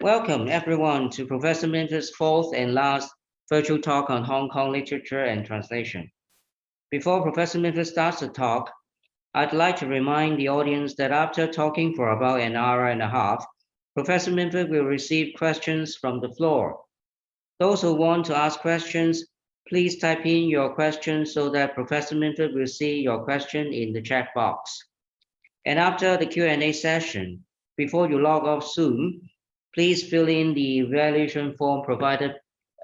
Welcome everyone to Professor Minford's fourth and last virtual talk on Hong Kong literature and translation. Before Professor Minford starts the talk, I'd like to remind the audience that after talking for about an hour and a half, Professor Minford will receive questions from the floor. Those who want to ask questions, please type in your question so that Professor Minford will see your question in the chat box. And after the Q&A session, before you log off Zoom, please fill in the evaluation form provided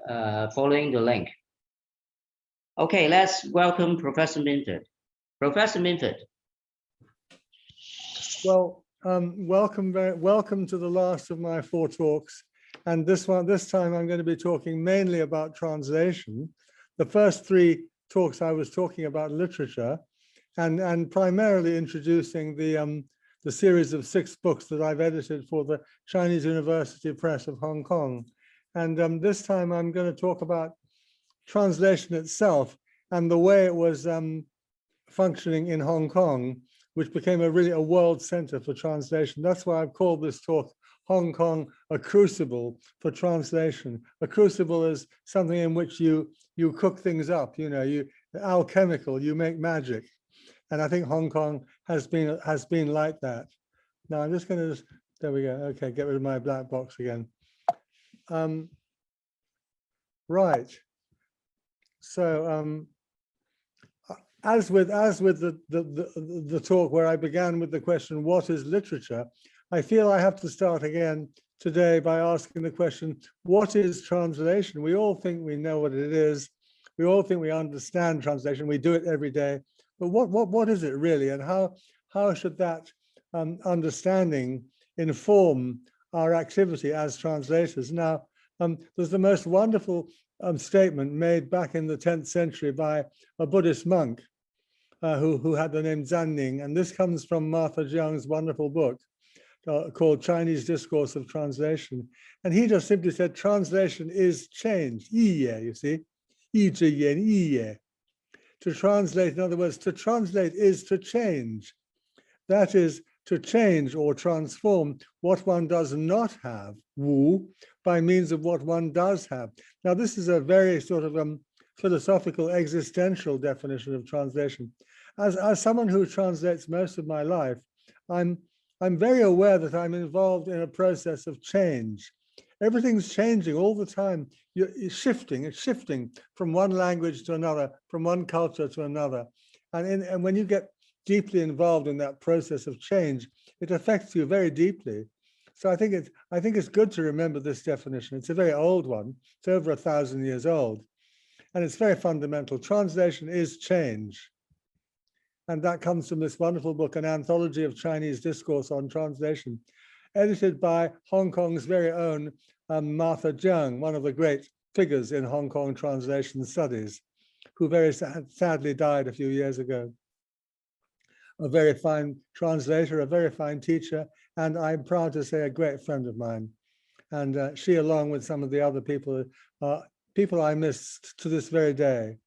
following the link. Okay, let's welcome Professor Minford. Professor Minford. Well, welcome to the last of my 4 talks. And this time I'm going to be talking mainly about translation. The first 3 talks I was talking about literature and primarily introducing the series of 6 books that I've edited for the Chinese University Press of Hong Kong. And this time I'm going to talk about translation itself and the way it was functioning in Hong Kong, which became really a world center for translation. That's why I've called this talk Hong Kong, a crucible for translation. A crucible is something in which you cook things up, you alchemical, you make magic. And I think Hong Kong has been like that. Now I'm just going to, there we go. Okay, get rid of my black box again. Right. So as with the talk where I began with the question, what is literature? I feel I have to start again today by asking the question, what is translation? We all think we know what it is. We all think we understand translation. We do it every day. But what is it really, and how should that understanding inform our activity as translators? Now, there's the most wonderful statement made back in the 10th century by a Buddhist monk who had the name Zanning, and this comes from Martha Jiang's wonderful book called Chinese Discourse of Translation. And he just simply said, translation is change, 意业, you see, 意之言, 意业. To translate, in other words, to translate is to change. That is to change or transform what one does not have, wu, by means of what one does have. Now, this is a very sort of philosophical, existential definition of translation. As someone who translates most of my life, I'm very aware that I'm involved in a process of change. Everything's changing all the time. It's shifting from one language to another, from one culture to another. And when you get deeply involved in that process of change, it affects you very deeply. So I think it's good to remember this definition. It's a very old one. It's over 1,000 years old. And it's very fundamental. Translation is change. And that comes from this wonderful book, An Anthology of Chinese Discourse on Translation, edited by Hong Kong's very own Martha Jiang, one of the great figures in Hong Kong translation studies, who very sadly died a few years ago. A very fine translator, a very fine teacher, and I'm proud to say a great friend of mine. And she, along with some of the other people, people I miss to this very day.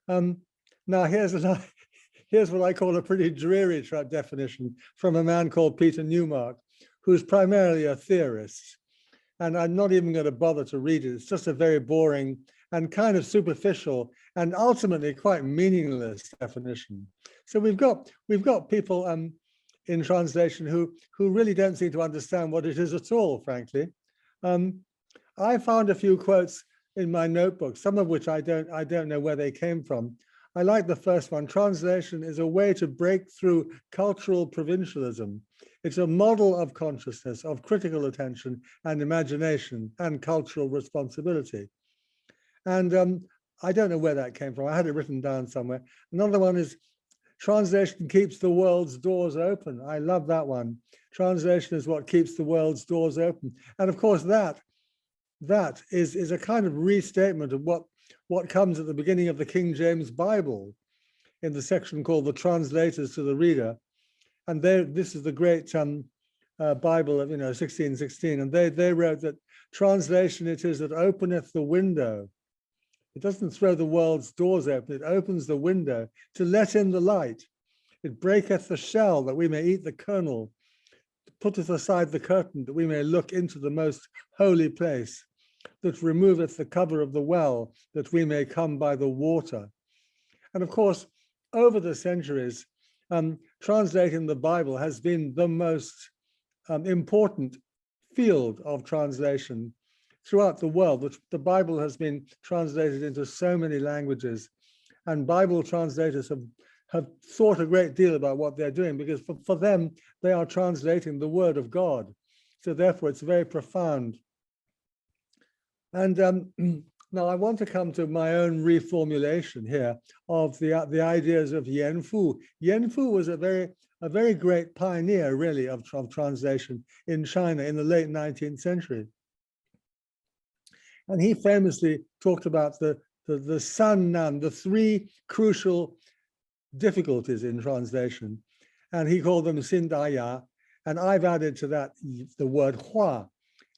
Now here's what I call a pretty dreary definition from a man called Peter Newmark, who's primarily a theorist. And I'm not even going to bother to read it. It's just a very boring and kind of superficial and ultimately quite meaningless definition. So we've got people in translation who really don't seem to understand what it is at all, frankly. I found a few quotes in my notebook, some of which I don't know where they came from. I like the first one. Translation is a way to break through cultural provincialism. It's a model of consciousness, of critical attention and imagination and cultural responsibility. And I don't know where that came from. I had it written down somewhere. Another one is translation keeps the world's doors open. I love that one. Translation is what keeps the world's doors open. And of course, that is a kind of restatement of what comes at the beginning of the King James Bible in the section called the Translators to the Reader. And this is the great Bible of 1616, and they wrote that translation it is that openeth the window. It doesn't throw the world's doors open, it opens the window to let in the light. It breaketh the shell that we may eat the kernel, putteth aside the curtain that we may look into the most holy place, that removeth the cover of the well, that we may come by the water. And of course, over the centuries, translating the Bible has been the most important field of translation throughout the world. The Bible has been translated into so many languages, and Bible translators have thought a great deal about what they're doing, because for them, they are translating the word of God. So therefore, it's very profound. And now I want to come to my own reformulation here of the ideas of Yan Fu. Yan Fu was a very great pioneer, really, of translation in China in the late 19th century. And he famously talked about the San Nan, the three crucial difficulties in translation. And he called them Xin Da Ya. And I've added to that the word Hua.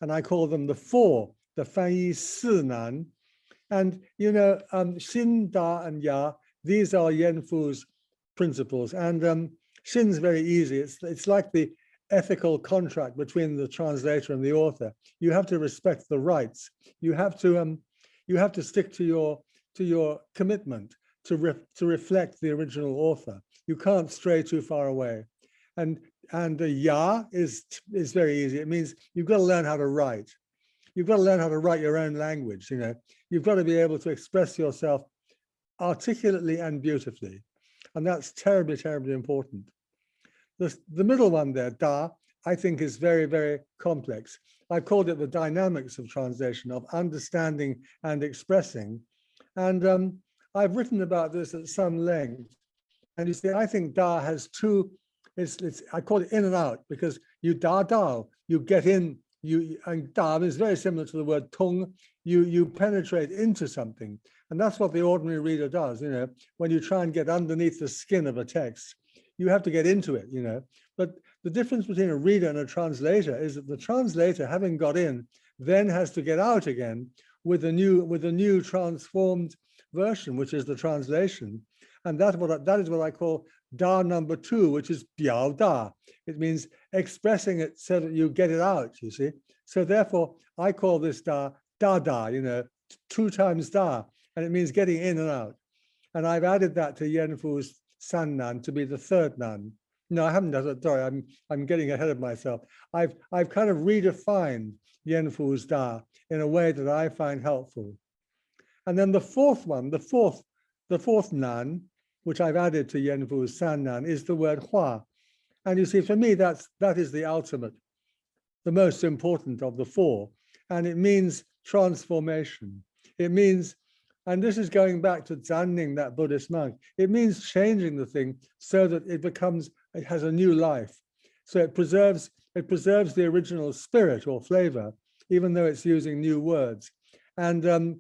And I call them the four, the Fan Yi Si Nan. And, you know, Xin, Da, and Ya, these are Yan Fu's principles. And Xin's very easy. It's like the ethical contract between the translator and the author. You have to respect the rights. You have to stick to your commitment to reflect the original author. You can't stray too far away. And the Ya is very easy. It means you've got to learn how to write. You've got to learn how to write your own language. You know, you've got to be able to express yourself articulately and beautifully. And that's terribly, terribly important. The middle one there, Da, I think is very, very complex. I've called it the dynamics of translation, of understanding and expressing. And I've written about this at some length. And you see, I think Da has two, I call it in and out, because you Da Da, you get in, and Da is very similar to the word Tung, you penetrate into something. And that's what the ordinary reader does, you know, when you try and get underneath the skin of a text. You have to get into it, you know. But the difference between a reader and a translator is that the translator, having got in, then has to get out again with a new transformed version, which is the translation. And that is what I call Da number 2, which is Biao Da. It means expressing it so that you get it out, you see. So therefore, I call this Da, Da Da, you know, 2 times Da, and it means getting in and out. And I've added that to Yan Fu's San Nan to be the third Nan. No, I haven't done it. Sorry, I'm getting ahead of myself. I've kind of redefined Yan Fu's Da in a way that I find helpful. And then the fourth one, the fourth Nan, which I've added to Yan Fu's San Nan, is the word Hua. And you see, for me, that is the ultimate, the most important of the four. And it means transformation. It means, and this is going back to Zanning, that Buddhist monk, it means changing the thing so that it has a new life. So it preserves the original spirit or flavor, even though it's using new words. And the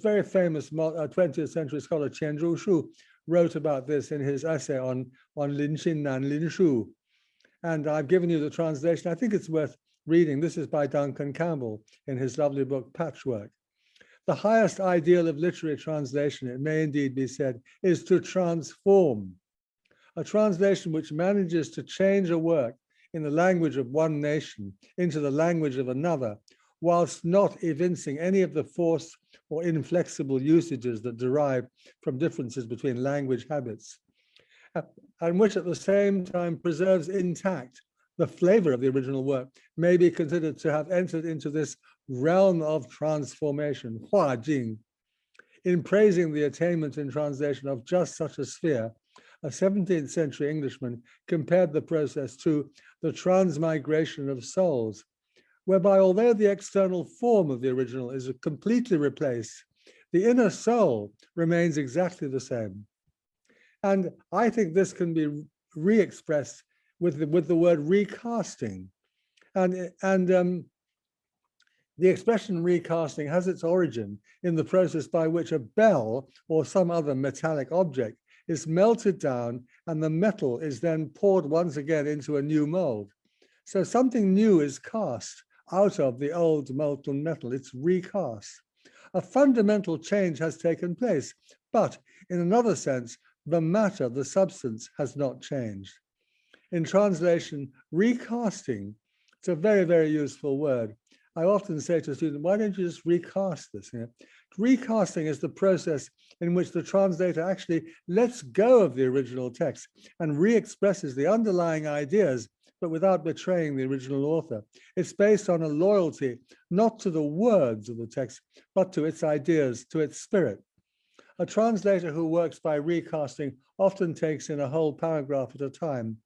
very famous 20th century scholar Qian Zhushu wrote about this in his essay on Lin Xin Nan Lin Shu. And I've given you the translation. I think it's worth reading. This is by Duncan Campbell in his lovely book, Patchwork. The highest ideal of literary translation, it may indeed be said, is to transform. A translation which manages to change a work in the language of one nation into the language of another, whilst not evincing any of the force or inflexible usages that derive from differences between language habits, and which at the same time preserves intact the flavor of the original work, may be considered to have entered into this realm of transformation, Hua Jing. In praising the attainment in translation of just such a sphere, a 17th century Englishman compared the process to the transmigration of souls, whereby although the external form of the original is completely replaced, the inner soul remains exactly the same. And I think this can be re-expressed with the word recasting. And the expression recasting has its origin in the process by which a bell or some other metallic object is melted down and the metal is then poured once again into a new mold. So something new is cast out of the old molten metal. It's recast. A fundamental change has taken place, but in another sense, the matter, the substance, has not changed. in translation, recasting, it's a very, very useful word. I often say to students, why don't you just recast this? You know? Recasting is the process in which the translator actually lets go of the original text and re-expresses the underlying ideas, but without betraying the original author. It's based on a loyalty, not to the words of the text, but to its ideas, to its spirit. A translator who works by recasting often takes in a whole paragraph at a time,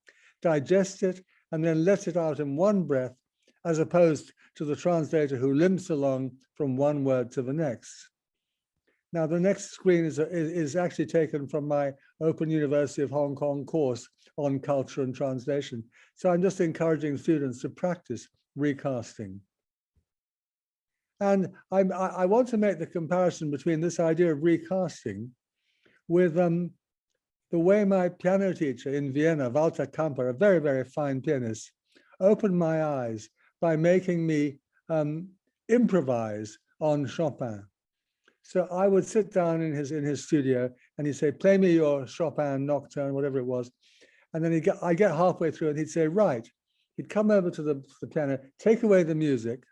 digests it, and then lets it out in one breath, as opposed to the translator who limps along from one word to the next. Now, the next screen is actually taken from my Open University of Hong Kong course on culture and translation. So I'm just encouraging students to practice recasting. And I want to make the comparison between this idea of recasting with the way my piano teacher in Vienna, Walter Kamper, a very, very fine pianist, opened my eyes by making me improvise on Chopin. So I would sit down in his studio and he'd say, play me your Chopin nocturne, whatever it was. And then I'd get halfway through and he'd say, right. He'd come over to the piano, take away the music,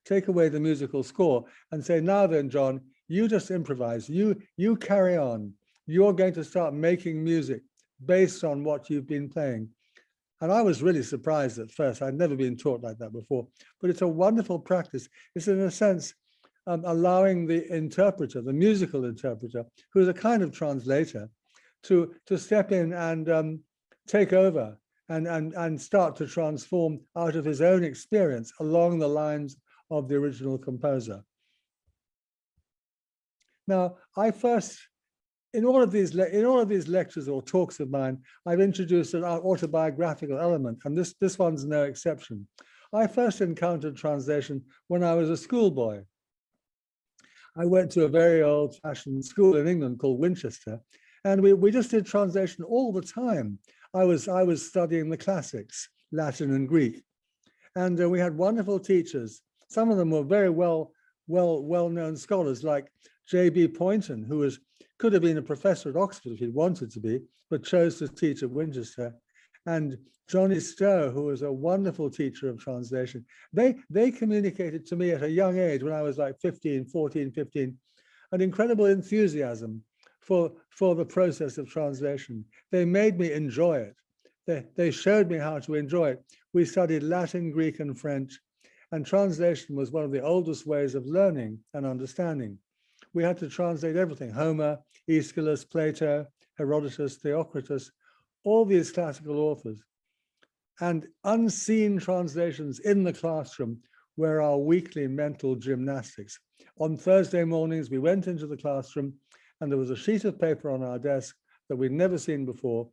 take away the musical score and say, now then, John, you just improvise, you carry on. You're going to start making music based on what you've been playing. And I was really surprised at first. I'd never been taught like that before, but it's a wonderful practice. It's in a sense, allowing the interpreter, the musical interpreter, who's a kind of translator, to step in and take over and start to transform out of his own experience along the lines of the original composer. Now, in all of these lectures or talks of mine, I've introduced an autobiographical element, and this one's no exception. I first encountered translation when I was a schoolboy. I went to a very old-fashioned school in England called Winchester, and we just did translation all the time. I was studying the classics, Latin and Greek, and we had wonderful teachers. Some of them were very well-known scholars, like J.B. Poynton, who could have been a professor at Oxford if he'd wanted to be, but chose to teach at Winchester, and Johnny Stowe, who was a wonderful teacher of translation. They communicated to me at a young age, when I was like 14, 15, an incredible enthusiasm for the process of translation. They made me enjoy it. They showed me how to enjoy it. We studied Latin, Greek, and French, and translation was one of the oldest ways of learning and understanding. We had to translate everything: Homer, Aeschylus, Plato, Herodotus, Theocritus, all these classical authors. And unseen translations in the classroom were our weekly mental gymnastics. On Thursday mornings, we went into the classroom and there was a sheet of paper on our desk that we'd never seen before.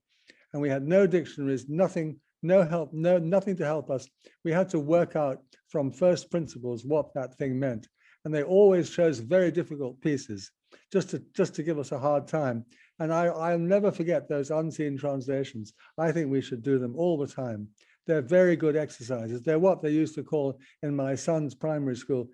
And we had no dictionaries, nothing, no help, nothing to help us. We had to work out from first principles what that thing meant. And they always chose very difficult pieces just to give us a hard time. And I'll never forget those unseen translations. I think we should do them all the time. They're very good exercises. They're what they used to call in my son's primary school,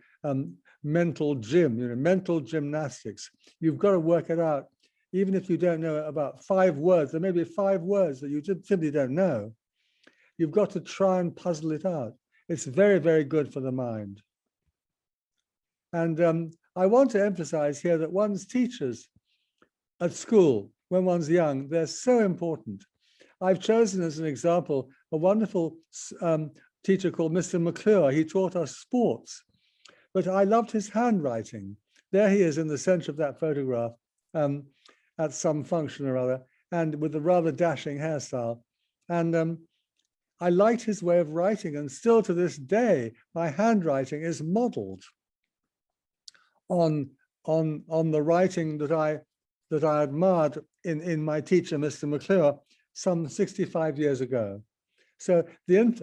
mental gym, mental gymnastics. You've got to work it out. Even if you don't know about 5 words, there may be 5 words that you just simply don't know. You've got to try and puzzle it out. It's very, very good for the mind. And I want to emphasize here that one's teachers at school, when one's young, they're so important. I've chosen as an example a wonderful teacher called Mr. McClure. He taught us sports, but I loved his handwriting. There he is in the center of that photograph at some function or other, and with a rather dashing hairstyle. And I liked his way of writing, and still to this day, my handwriting is modeled on the writing that I admired in my teacher, Mr. McClure, some 65 years ago. So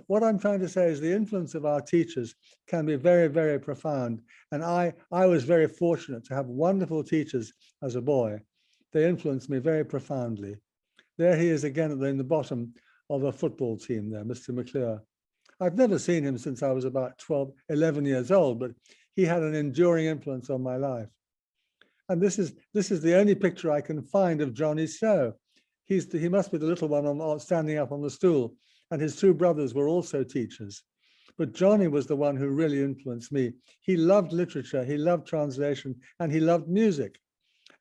what I'm trying to say is the influence of our teachers can be very, very profound. And I was very fortunate to have wonderful teachers as a boy. They influenced me very profoundly. There he is again in the bottom of a football team there, Mr. McClure. I've never seen him since I was about 11 years old, but he had an enduring influence on my life. And this is the only picture I can find of Johnny Stowe. He must be the little one standing up on the stool. and his two brothers were also teachers. But Johnny was the one who really influenced me. He loved literature, he loved translation, and he loved music.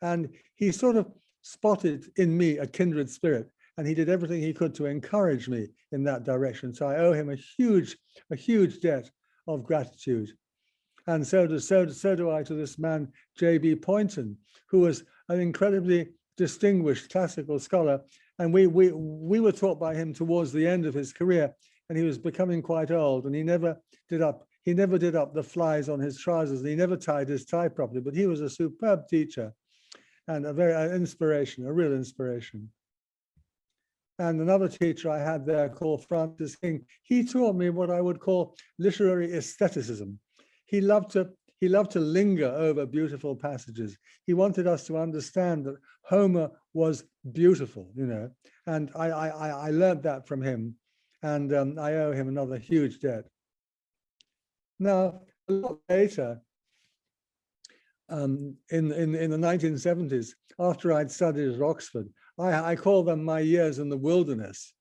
And he sort of spotted in me a kindred spirit, and he did everything he could to encourage me in that direction. So I owe him a huge debt of gratitude. And so do I to this man, J.B. Poynton, who was an incredibly distinguished classical scholar. And we were taught by him towards the end of his career, and he was becoming quite old, and he never did up the flies on his trousers, and he never tied his tie properly, but he was a superb teacher and a real inspiration. And another teacher I had there called Francis King, he taught me what I would call literary aestheticism. He loved to linger over beautiful passages. He wanted us to understand that Homer was beautiful, you know, and I learned that from him, and I owe him another huge debt. Now, a lot later, in the 1970s, after I'd studied at Oxford, I call them my years in the wilderness.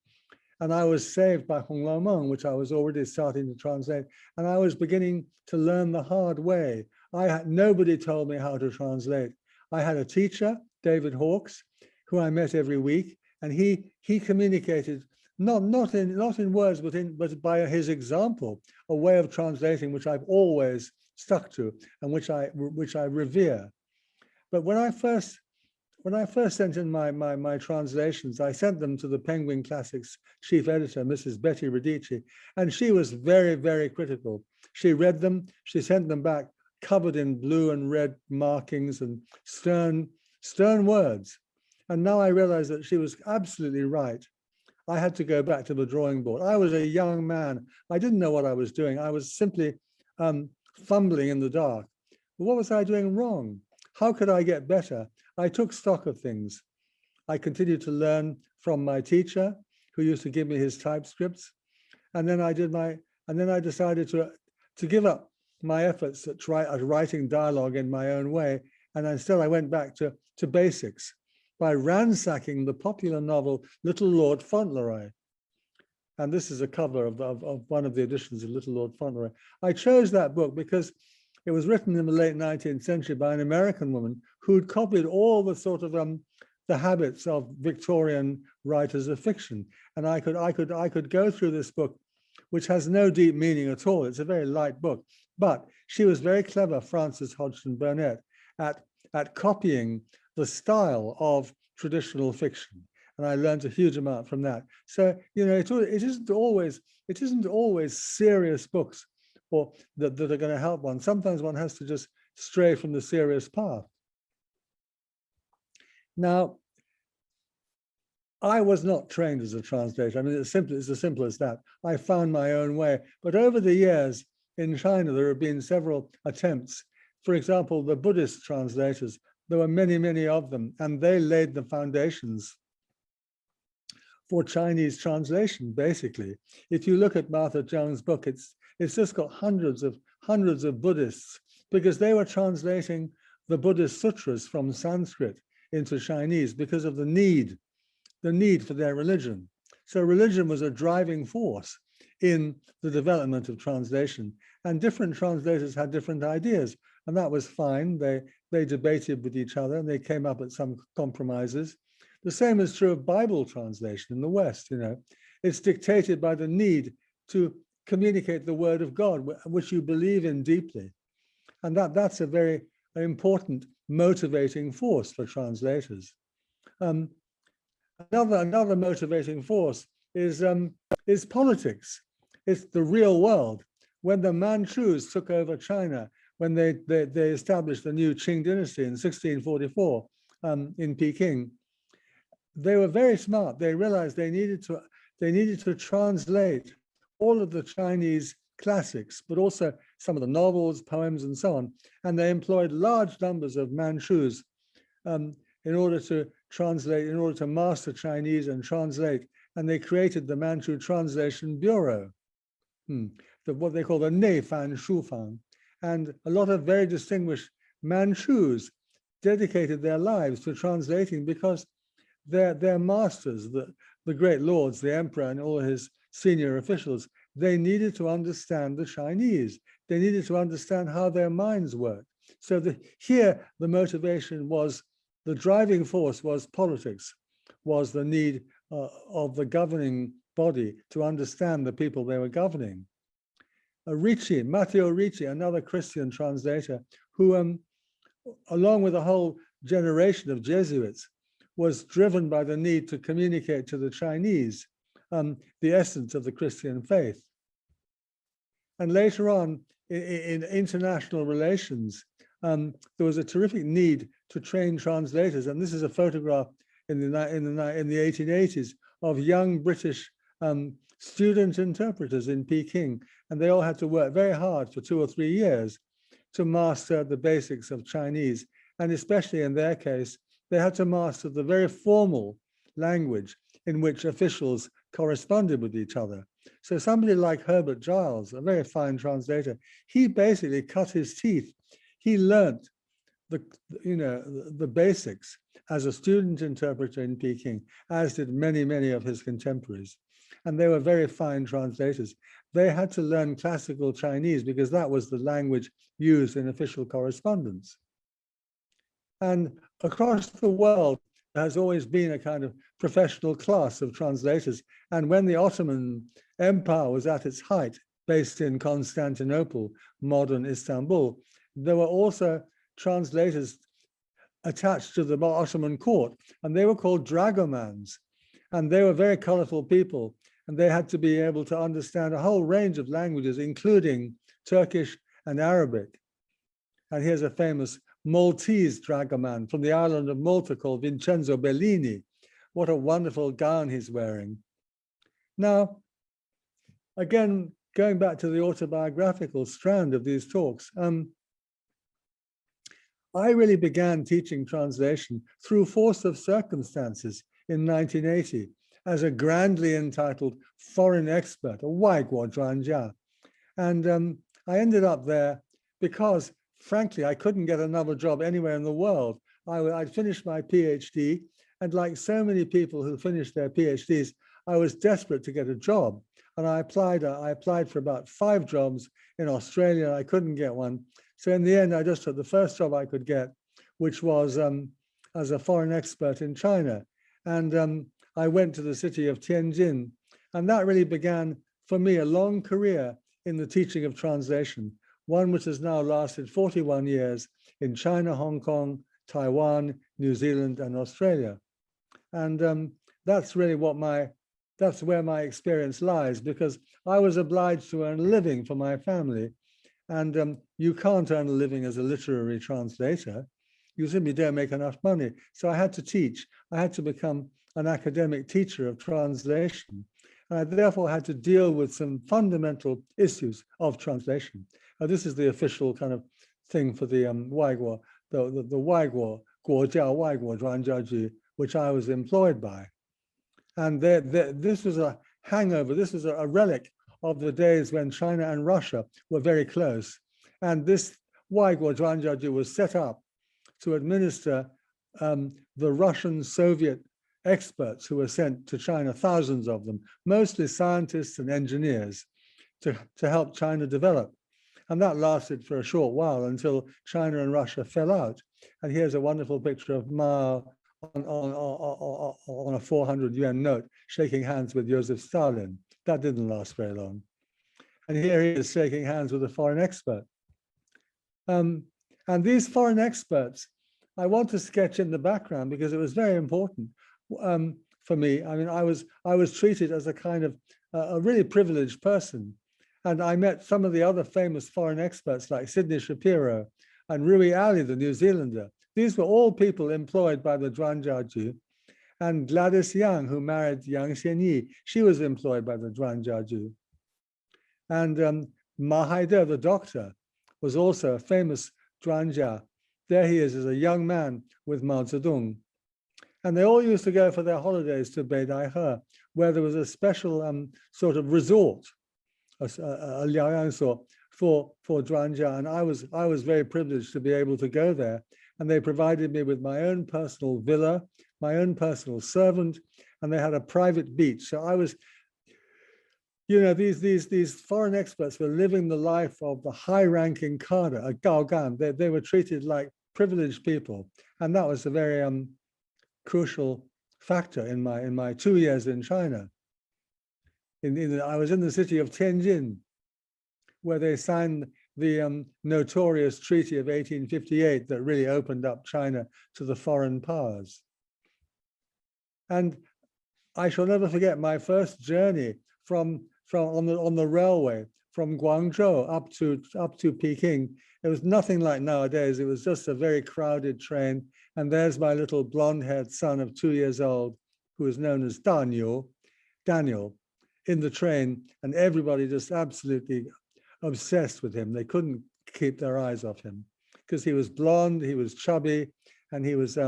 And I was saved by Hong Lao Meng, which I was already starting to translate. And I was beginning to learn the hard way. Nobody told me how to translate. I had a teacher, David Hawkes, who I met every week. And he communicated, not in words, but by his example, a way of translating which I've always stuck to and which I revere. But when I first sent in my translations, I sent them to the Penguin Classics chief editor, Mrs. Betty Radici, and she was very, very critical. She read them, she sent them back covered in blue and red markings and stern words. And now I realize that she was absolutely right. I had to go back to the drawing board. I was a young man. I didn't know what I was doing. I was simply fumbling in the dark. But what was I doing wrong? How could I get better? I took stock of things. I continued to learn from my teacher, who used to give me his typescripts, and then I decided to give up my efforts at writing dialogue in my own way, and instead I went back to basics by ransacking the popular novel Little Lord Fauntleroy. And this is a cover of one of the editions of Little Lord Fauntleroy. I chose that book because it was written in the late 19th century by an American woman who'd copied all the sort of the habits of Victorian writers of fiction. And I could go through this book, which has no deep meaning at all. It's a very light book, but she was very clever, Frances Hodgson Burnett, at copying the style of traditional fiction. And I learned a huge amount from that. So, you know, it isn't always serious books or that are going to help one. Sometimes one has to just stray from the serious path. Now, I was not trained as a translator. I mean, it's as simple as that. I found my own way. But over the years in China, there have been several attempts. For example, the Buddhist translators, there were many, many of them, and they laid the foundations for Chinese translation, basically. If you look at Martha Zhang's book, it's just got hundreds of Buddhists, because they were translating the Buddhist sutras from Sanskrit into Chinese because of the need for their religion. So religion was a driving force in the development of translation, and different translators had different ideas, and that was fine. They debated with each other and they came up with some compromises. The same is true of Bible translation in the West. You know, it's dictated by the need to communicate the word of God, which you believe in deeply. And that's a very important motivating force for translators. Another motivating force is politics. It's the real world. When the Manchus took over China, when they established the new Qing dynasty in 1644 in Peking, they were very smart. They realized they needed to translate all of the Chinese classics, but also some of the novels, poems, and so on. And they employed large numbers of Manchus in order to translate, in order to master Chinese and translate. And they created the Manchu Translation Bureau, what they call the Neifan Shufang. And a lot of very distinguished Manchus dedicated their lives to translating because their masters, the great lords, the emperor and all his senior officials, they needed to understand the Chinese. They needed to understand how their minds worked. So here, the motivation was, the driving force was politics, was the need of the governing body to understand the people they were governing. Matteo Ricci, another Christian translator, who, along with a whole generation of Jesuits, was driven by the need to communicate to the Chinese the essence of the Christian faith. And later on, in international relations, there was a terrific need to train translators. And this is a photograph in the 1880s of young British student interpreters in Peking. And they all had to work very hard for 2 or 3 years to master the basics of Chinese. And especially in their case, they had to master the very formal language in which officials corresponded with each other. So somebody like Herbert Giles, a very fine translator, he basically cut his teeth. He learnt the basics as a student interpreter in Peking, as did many, many of his contemporaries. And they were very fine translators. They had to learn classical Chinese because that was the language used in official correspondence. And across the world, there has always been a kind of professional class of translators. And when the Ottoman Empire was at its height, based in Constantinople, modern Istanbul, there were also translators attached to the Ottoman court, and they were called dragomans. And they were very colorful people, and they had to be able to understand a whole range of languages, including Turkish and Arabic. And here's a famous Maltese dragoman from the island of Malta called Vincenzo Bellini. What a wonderful gown he's wearing. Now, again, going back to the autobiographical strand of these talks, I really began teaching translation through force of circumstances in 1980 as a grandly entitled foreign expert, a Waiguo Zhuanjia. And I ended up there because, frankly, I couldn't get another job anywhere in the world. I'd finished my PhD, and like so many people who finished their PhDs, I was desperate to get a job. And I applied for about 5 jobs in Australia. I couldn't get one. So in the end, I just took the first job I could get, which was as a foreign expert in China. And I went to the city of Tianjin. And that really began, for me, a long career in the teaching of translation, one which has now lasted 41 years in China, Hong Kong, Taiwan, New Zealand, and Australia. And that's really that's where my experience lies, because I was obliged to earn a living for my family. And you can't earn a living as a literary translator. You simply don't make enough money. So I had to teach. I had to become an academic teacher of translation. And I therefore had to deal with some fundamental issues of translation. This is the official kind of thing for the Waiguo, the Waiguo, Guojiao Waiguo Zhuanjiaji, which I was employed by. And this was a hangover. This was a relic of the days when China and Russia were very close. And this Waiguo Zhuanjiaji was set up to administer the Russian Soviet experts who were sent to China, thousands of them, mostly scientists and engineers, to help China develop. And that lasted for a short while until China and Russia fell out. And here's a wonderful picture of Mao on a 400 yuan note, shaking hands with Joseph Stalin. That didn't last very long. And here he is shaking hands with a foreign expert. And these foreign experts, I want to sketch in the background because it was very important for me. I mean, I was treated as a kind of a really privileged person. And I met some of the other famous foreign experts like Sidney Shapiro and Rui Ali, the New Zealander. These were all people employed by the Zhuanjiaji. And Gladys Yang, who married Yang Xianyi, she was employed by the Zhuanjiaji. And Ma Haide, the doctor, was also a famous Zhuanjia. There he is as a young man with Mao Zedong. And they all used to go for their holidays to Beidaihe, where there was a special sort of resort, a liaoyangsuo for Zhuanjia. And I was very privileged to be able to go there. And they provided me with my own personal villa, my own personal servant, and they had a private beach. So you know, these foreign experts were living the life of the high-ranking cadre, a Gaogan. They were treated like privileged people, and that was a very crucial factor in my 2 years in China. I was in the city of Tianjin, where they signed the notorious Treaty of 1858 that really opened up China to the foreign powers. And I shall never forget my first journey on the railway from Guangzhou up to Peking. It was nothing like nowadays. It was just a very crowded train. And there's my little blonde-haired son of 2 years old, who is known as Daniel, in the train, and everybody just absolutely obsessed with him. They couldn't keep their eyes off him because he was blonde, he was chubby, and he was,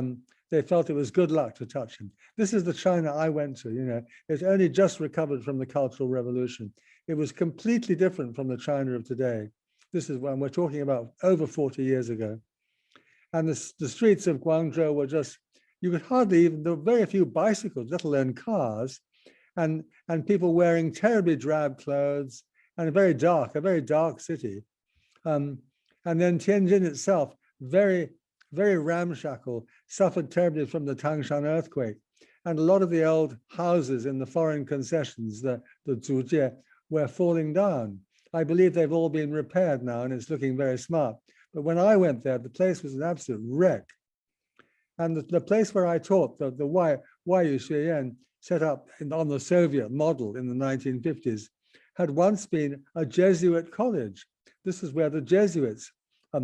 they felt it was good luck to touch him. This is the China I went to, you know. It's only just recovered from the Cultural Revolution. It was completely different from the China of today. This is when we're talking about over 40 years ago. And the streets of Guangzhou were just, you could hardly even, there were very few bicycles, let alone cars, and people wearing terribly drab clothes, and a very dark city. And then Tianjin itself, very, very ramshackle, suffered terribly from the Tangshan earthquake. And a lot of the old houses in the foreign concessions, the zujie, were falling down. I believe they've all been repaired now, and it's looking very smart. But when I went there, the place was an absolute wreck. And the place where I taught, the Wai Yu Xueyuan, set up on the Soviet model in the 1950s, had once been a Jesuit college. This is where the Jesuits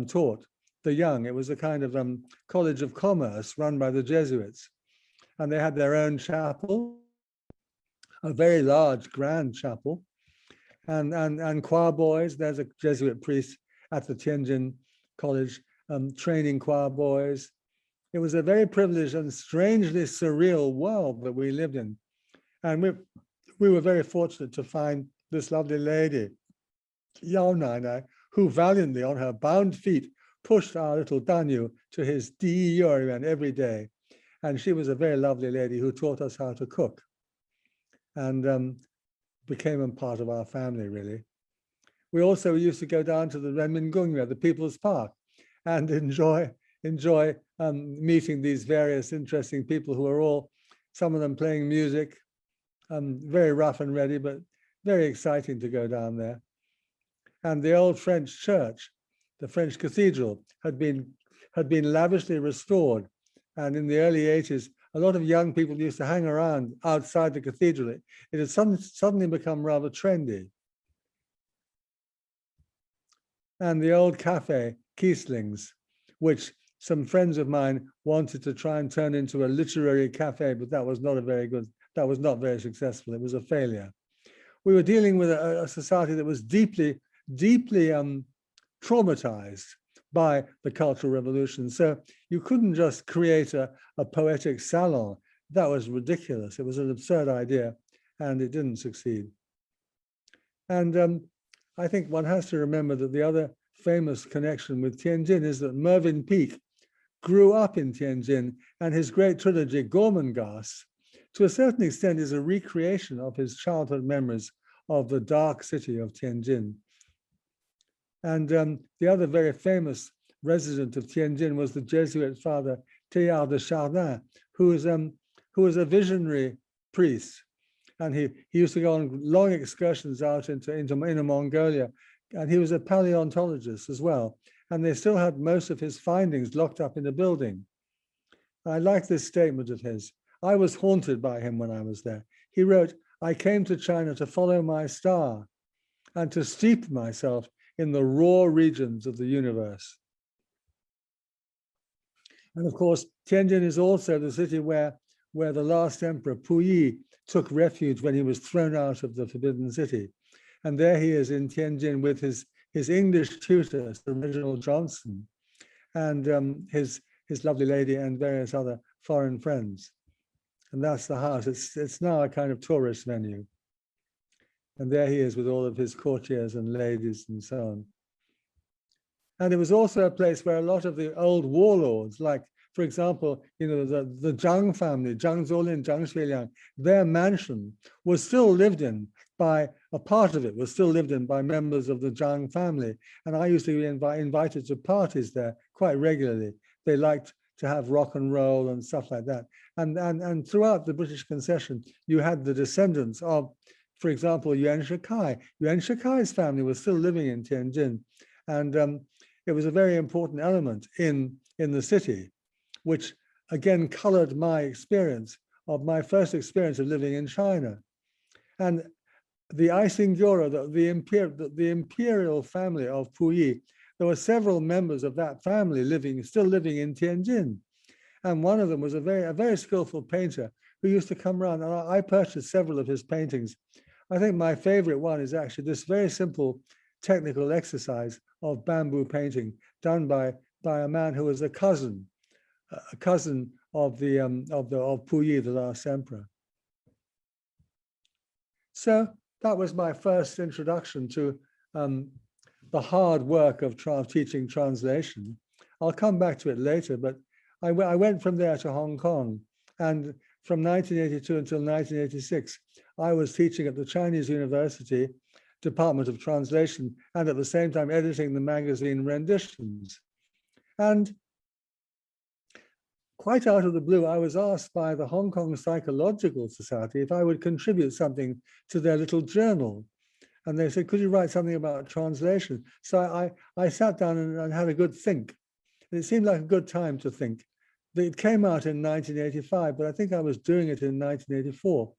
taught the young. It was a kind of college of commerce run by the Jesuits. And they had their own chapel, a very large, grand chapel. And choir boys, there's a Jesuit priest at the Tianjin College training choir boys. It was a very privileged and strangely surreal world that we lived in. And we were very fortunate to find this lovely lady, Yao Nai, who valiantly on her bound feet pushed our little Danyu to his Di Yuan every day. And she was a very lovely lady who taught us how to cook and became a part of our family, really. We also used to go down to the Renmingungyue, the People's Park, and enjoy meeting these various interesting people who are all, some of them playing music, very rough and ready, but very exciting to go down there. And the old French church, the French cathedral, had been lavishly restored. And in the early 80s, a lot of young people used to hang around outside the cathedral. It had suddenly become rather trendy. And the old cafe, Kiesling's, which some friends of mine wanted to try and turn into a literary cafe, but that was not very successful. It was a failure. We were dealing with a society that was deeply traumatized by the Cultural Revolution. So you couldn't just create a poetic salon. That was ridiculous. It was an absurd idea, and it didn't succeed. And I think one has to remember that the other famous connection with Tianjin is that Mervyn Peake grew up in Tianjin, and his great trilogy, Gormenghast, to a certain extent is a recreation of his childhood memories of the dark city of Tianjin. And the other very famous resident of Tianjin was the Jesuit father Théard de Chardin, who was a visionary priest. And he used to go on long excursions out into Mongolia, and he was a paleontologist as well. And they still had most of his findings locked up in a building. I like this statement of his. I was haunted by him when I was there. He wrote, "I came to China to follow my star and to steep myself in the raw regions of the universe." And of course, Tianjin is also the city where the last emperor, Puyi, took refuge when he was thrown out of the Forbidden City. And there he is in Tianjin with his English tutor, Sir Reginald Johnson, and his lovely lady and various other foreign friends. And that's the house. It's now a kind of tourist venue. And there he is with all of his courtiers and ladies and so on. And it was also a place where a lot of the old warlords, like, for example, the Zhang family, Zhang Zuolin, Zhang Xueliang, their mansion was still lived in by a part of it was still lived in by members of the Zhang family. And I used to be invited to parties there quite regularly. They liked to have rock and roll and stuff like that. And throughout the British concession, you had the descendants of, for example, Yuan Shikai. Yuan Shikai's family was still living in Tianjin. And it was a very important element in the city, which again colored my experience of my first experience of living in China. And the Aisingura, the imperial family of Puyi, there were several members of that family still living in Tianjin. And one of them was a very skillful painter who used to come around, and I purchased several of his paintings. I think my favorite one is actually this very simple technical exercise of bamboo painting done by a man who was a cousin of Puyi, the last emperor. So that was my first introduction to the hard work of teaching translation. I'll come back to it later, but I went from there to Hong Kong, and from 1982 until 1986, I was teaching at the Chinese University Department of Translation, and at the same time editing the magazine Renditions. And quite out of the blue, I was asked by the Hong Kong Psychological Society if I would contribute something to their little journal. And they said, could you write something about translation? So I sat down and had a good think. And it seemed like a good time to think. It came out in 1985, but I think I was doing it in 1984.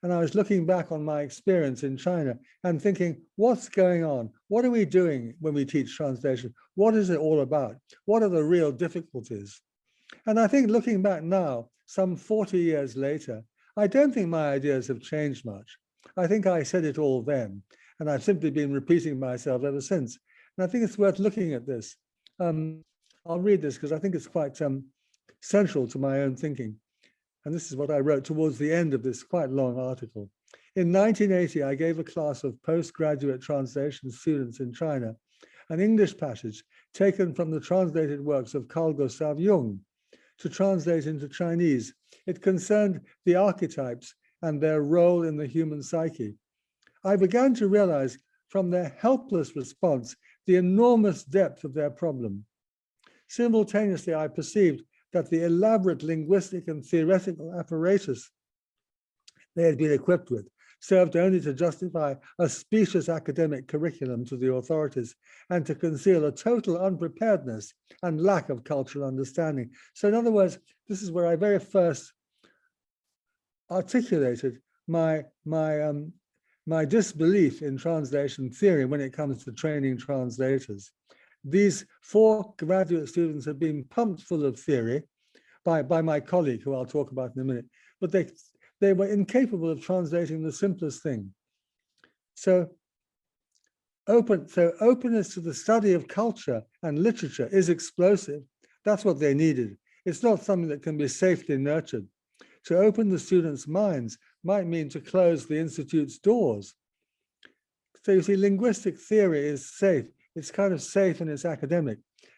And I was looking back on my experience in China and thinking, what's going on? What are we doing when we teach translation? What is it all about? What are the real difficulties? And I think looking back now, some 40 years later, I don't think my ideas have changed much. I think I said it all then, and I've simply been repeating myself ever since. And I think it's worth looking at this. I'll read this because I think it's quite central to my own thinking. And this is what I wrote towards the end of this quite long article. In 1980, I gave a class of postgraduate translation students in China an English passage taken from the translated works of Carl Gustav Jung to translate into Chinese. It concerned the archetypes and their role in the human psyche. I began to realize from their helpless response the enormous depth of their problem. Simultaneously, I perceived that the elaborate linguistic and theoretical apparatus they had been equipped with served only to justify a specious academic curriculum to the authorities and to conceal a total unpreparedness and lack of cultural understanding. So in other words, this is where I very first articulated my disbelief in translation theory when it comes to training translators. These 4 graduate students had been pumped full of theory by my colleague, who I'll talk about in a minute, but they were incapable of translating the simplest thing. So openness to the study of culture and literature is explosive. That's what they needed. It's not something that can be safely nurtured. To open the students' minds might mean to close the institute's doors. So you see, linguistic theory is safe. It's kind of safe and it's academic,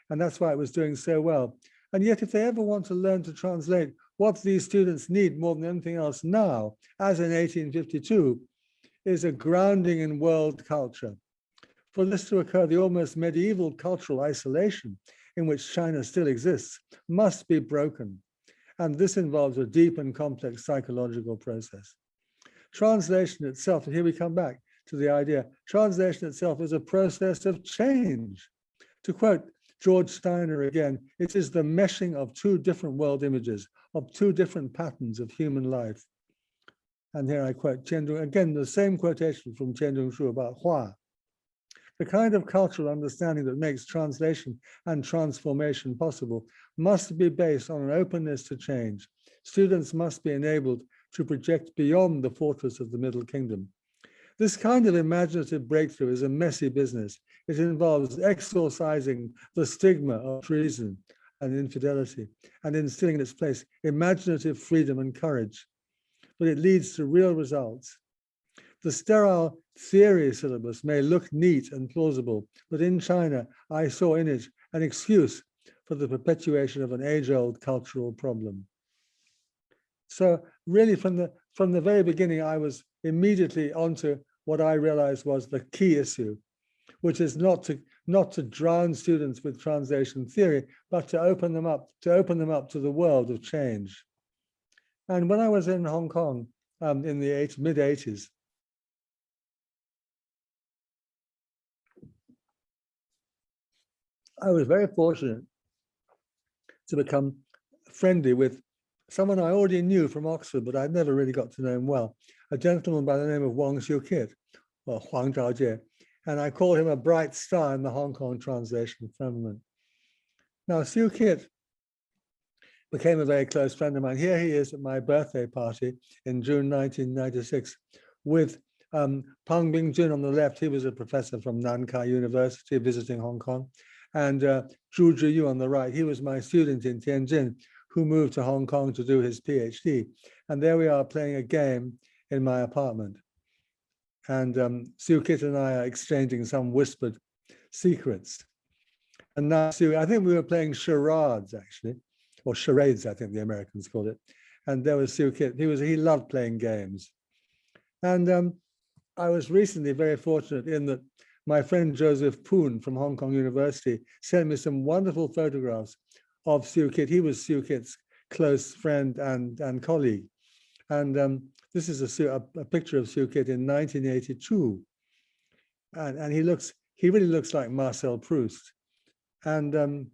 and that's why it was doing so well. And yet, if they ever want to learn to translate, what these students need more than anything else now, as in 1852, is a grounding in world culture. For this to occur, the almost medieval cultural isolation in which China still exists must be broken. And this involves a deep and complex psychological process. Translation itself, and here we come back to the idea, translation itself is a process of change. To quote George Steiner again, it is the meshing of 2 different world images, of 2 different patterns of human life. And here I quote Qianzhong, again, the same quotation from Qianzhong Shu about Hua. The kind of cultural understanding that makes translation and transformation possible must be based on an openness to change. Students must be enabled to project beyond the fortress of the Middle Kingdom. This kind of imaginative breakthrough is a messy business. It involves exorcising the stigma of treason and infidelity and instilling in its place imaginative freedom and courage. But it leads to real results. The sterile theory syllabus may look neat and plausible, but in China, I saw in it an excuse for the perpetuation of an age-old cultural problem. So really from the very beginning, I was immediately onto what I realized was the key issue, which is not to drown students with translation theory, but to open them up to the world of change. And when I was in Hong Kong in the mid-80s, I was very fortunate to become friendly with someone I already knew from Oxford, but I'd never really got to know him well, a gentleman by the name of Wong Shukid, or Huang Zhaojie, and I call him a bright star in the Hong Kong translation firmament. Now, Shukid became a very close friend of mine. Here he is at my birthday party in June 1996 with Pang Bingjun on the left. He was a professor from Nankai University visiting Hong Kong. And Zhu Zhiyu on the right. He was my student in Tianjin who moved to Hong Kong to do his PhD. And there we are playing a game in my apartment. And Shukid and I are exchanging some whispered secrets. And now I think we were playing charades actually, or charades, I think the Americans called it. And there was Shukid. He loved playing games. And I was recently very fortunate in that my friend Joseph Poon from Hong Kong University sent me some wonderful photographs of Shukid. He was Shukid's close friend and colleague. And this is a picture of Shukid in 1982. And he really looks like Marcel Proust. And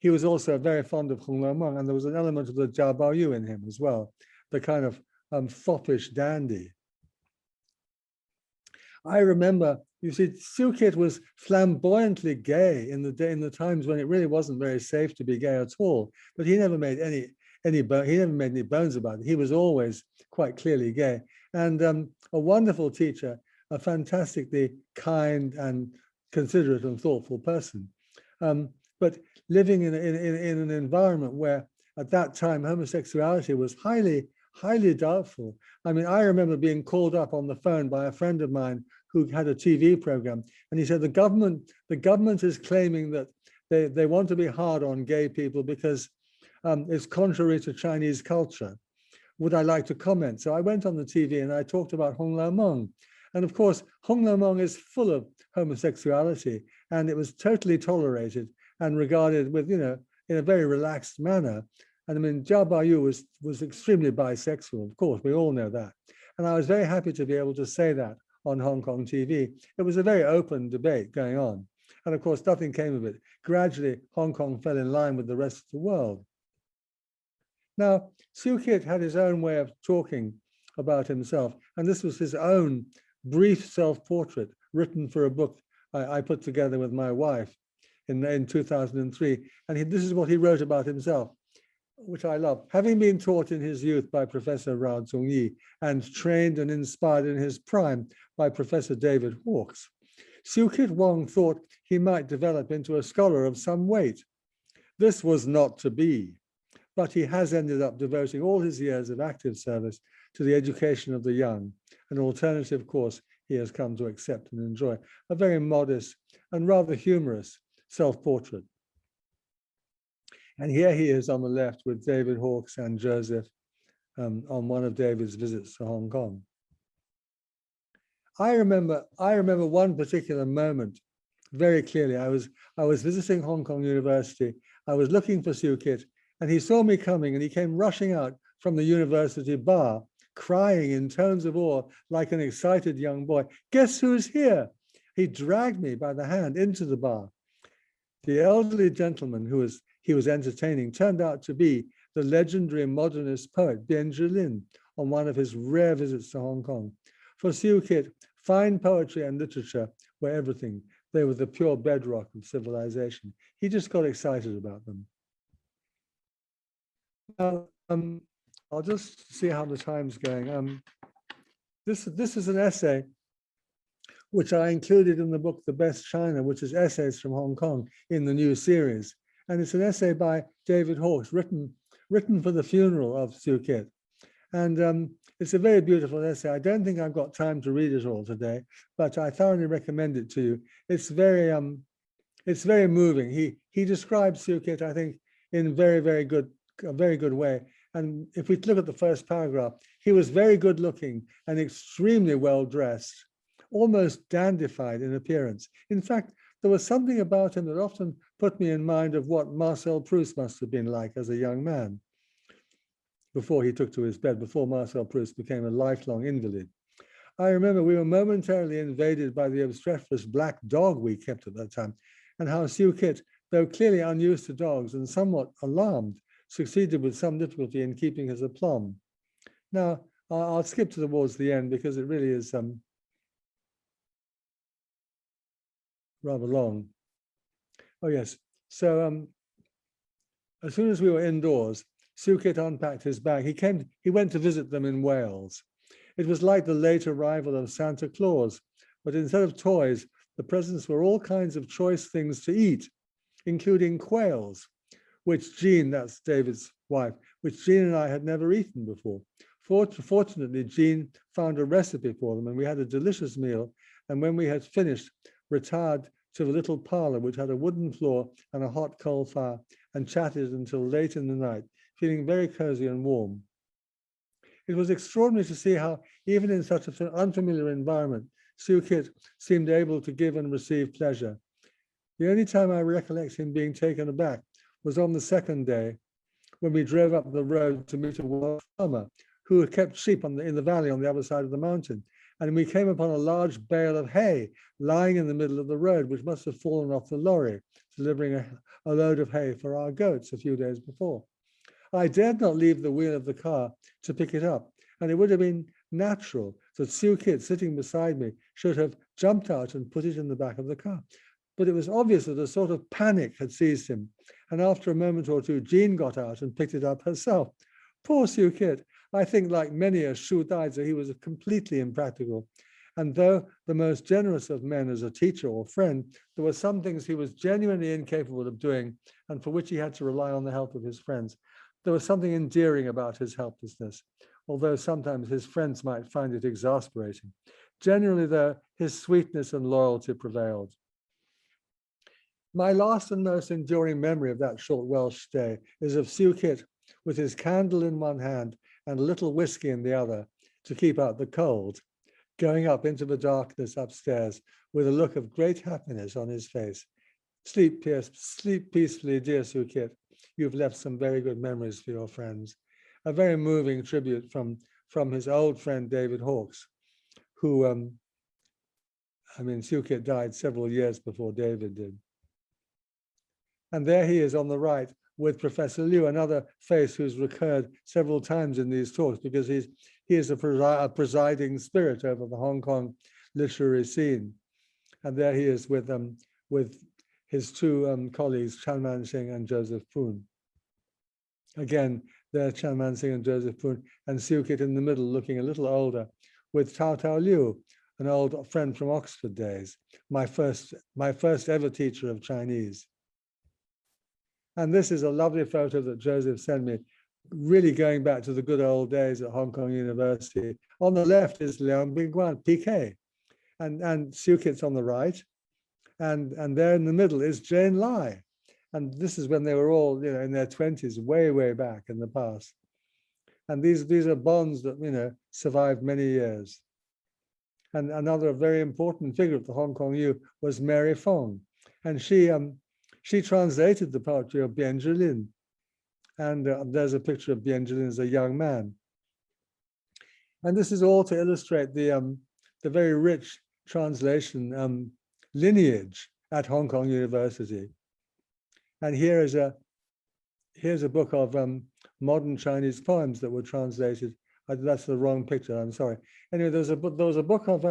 he was also very fond of Hong Lemong, and there was an element of the Jia Baoyu in him as well, the kind of foppish dandy. I remember, you see, Shukid was flamboyantly gay in the times when it really wasn't very safe to be gay at all. But he never made any bones about it. He was always quite clearly gay, and a wonderful teacher, a fantastically kind and considerate and thoughtful person. But living in an environment where, at that time, homosexuality was highly doubtful. I mean, I remember being called up on the phone by a friend of mine who had a TV program, and he said the government is claiming that they want to be hard on gay people because it's contrary to Chinese culture. Would I like to comment? So I went on the TV and I talked about Hong Lemong. And of course, Hong Lemong is full of homosexuality, and it was totally tolerated and regarded with, in a very relaxed manner. And I mean, Jia Baoyu was extremely bisexual, of course, we all know that. And I was very happy to be able to say that on Hong Kong TV. It was a very open debate going on. And of course, nothing came of it. Gradually, Hong Kong fell in line with the rest of the world. Now, Shukid had his own way of talking about himself, and this was his own brief self-portrait written for a book I put together with my wife in 2003. And this is what he wrote about himself, which I love. Having been taught in his youth by Professor Rao Zhongyi and trained and inspired in his prime by Professor David Hawkes, Shukid Wong thought he might develop into a scholar of some weight. This was not to be, but he has ended up devoting all his years of active service to the education of the young, an alternative course he has come to accept and enjoy. A very modest and rather humorous self-portrait. And here he is on the left with David Hawkes and Joseph on one of David's visits to Hong Kong. I remember one particular moment very clearly. I was visiting Hong Kong University. I was looking for Shukid, and he saw me coming, and he came rushing out from the university bar, crying in tones of awe like an excited young boy. Guess who's here? He dragged me by the hand into the bar. The elderly gentleman he was entertaining turned out to be the legendary modernist poet Bian Zhilin on one of his rare visits to Hong Kong. For Shukid, fine poetry and literature were everything. They were the pure bedrock of civilization. He just got excited about them. Now, I'll just see how the time's going. This is an essay which I included in the book, The Best China, which is essays from Hong Kong in the new series. And it's an essay by David Hawkes, written for the funeral of Shukid. And it's a very beautiful essay. I don't think I've got time to read it all today, but I thoroughly recommend it to you. It's very moving. He describes Shukid, I think, in a very good way. And if we look at the first paragraph, he was very good looking and extremely well dressed, almost dandified in appearance. In fact, there was something about him that often put me in mind of what Marcel Proust must have been like as a young man before he took to his bed, before Marcel Proust became a lifelong invalid. I remember we were momentarily invaded by the obstreperous black dog we kept at that time, and how Shukid, though clearly unused to dogs and somewhat alarmed, succeeded with some difficulty in keeping his aplomb. Now, I'll skip towards the end because it really is rather long. Oh, yes. So as soon as we were indoors, Shukid unpacked his bag. He went to visit them in Wales. It was like the late arrival of Santa Claus, but instead of toys, the presents were all kinds of choice things to eat, including quails, which Jean, that's David's wife, which Jean and I had never eaten before. Fortunately, Jean found a recipe for them, and we had a delicious meal. And when we had finished, retired to the little parlor, which had a wooden floor and a hot coal fire, and chatted until late in the night, feeling very cozy and warm. It was extraordinary to see how, even in such an unfamiliar environment, Shukid seemed able to give and receive pleasure. The only time I recollect him being taken aback was on the second day, when we drove up the road to meet a Welsh farmer who had kept sheep in the valley on the other side of the mountain. And we came upon a large bale of hay lying in the middle of the road, which must have fallen off the lorry, delivering a load of hay for our goats a few days before. I dared not leave the wheel of the car to pick it up, and it would have been natural that Shukid, sitting beside me, should have jumped out and put it in the back of the car. But it was obvious that a sort of panic had seized him, and after a moment or two, Jean got out and picked it up herself. Poor Shukid. I think, like many a Shudaidza, he was completely impractical. And though the most generous of men as a teacher or friend, there were some things he was genuinely incapable of doing, and for which he had to rely on the help of his friends. There was something endearing about his helplessness, although sometimes his friends might find it exasperating. Generally, though, his sweetness and loyalty prevailed. My last and most enduring memory of that short Welsh stay is of Shukid with his candle in one hand and a little whiskey in the other to keep out the cold, going up into the darkness upstairs with a look of great happiness on his face. Sleep peacefully, dear Shukid. You've left some very good memories for your friends. A very moving tribute from his old friend David Hawkes, who, Shukid died several years before David did. And there he is on the right with Professor Liu, another face who's recurred several times in these talks because he is a presiding spirit over the Hong Kong literary scene. And there he is with his two colleagues, Chavan Singh and Joseph Poon. Again, there Chavan Singh and Joseph Poon, and Shukid in the middle, looking a little older, with Tao Tao Liu, an old friend from Oxford days, my first ever teacher of Chinese. And this is a lovely photo that Joseph sent me, really going back to the good old days at Hong Kong University. On the left is Liang Bingguan, PK, and Shukid's on the right. And there in the middle is Jane Lai. And this is when they were all, in their 20s, way, way back in the past. And these are bonds that, survived many years. And another very important figure of the Hong Kong U was Mary Fong. And she translated the poetry of Bian Zhilin. And there's a picture of Bian Zhilin as a young man. And this is all to illustrate the very rich translation lineage at Hong Kong University. And here's a book of modern Chinese poems that were translated. That's the wrong picture, I'm sorry. Anyway, there was a book of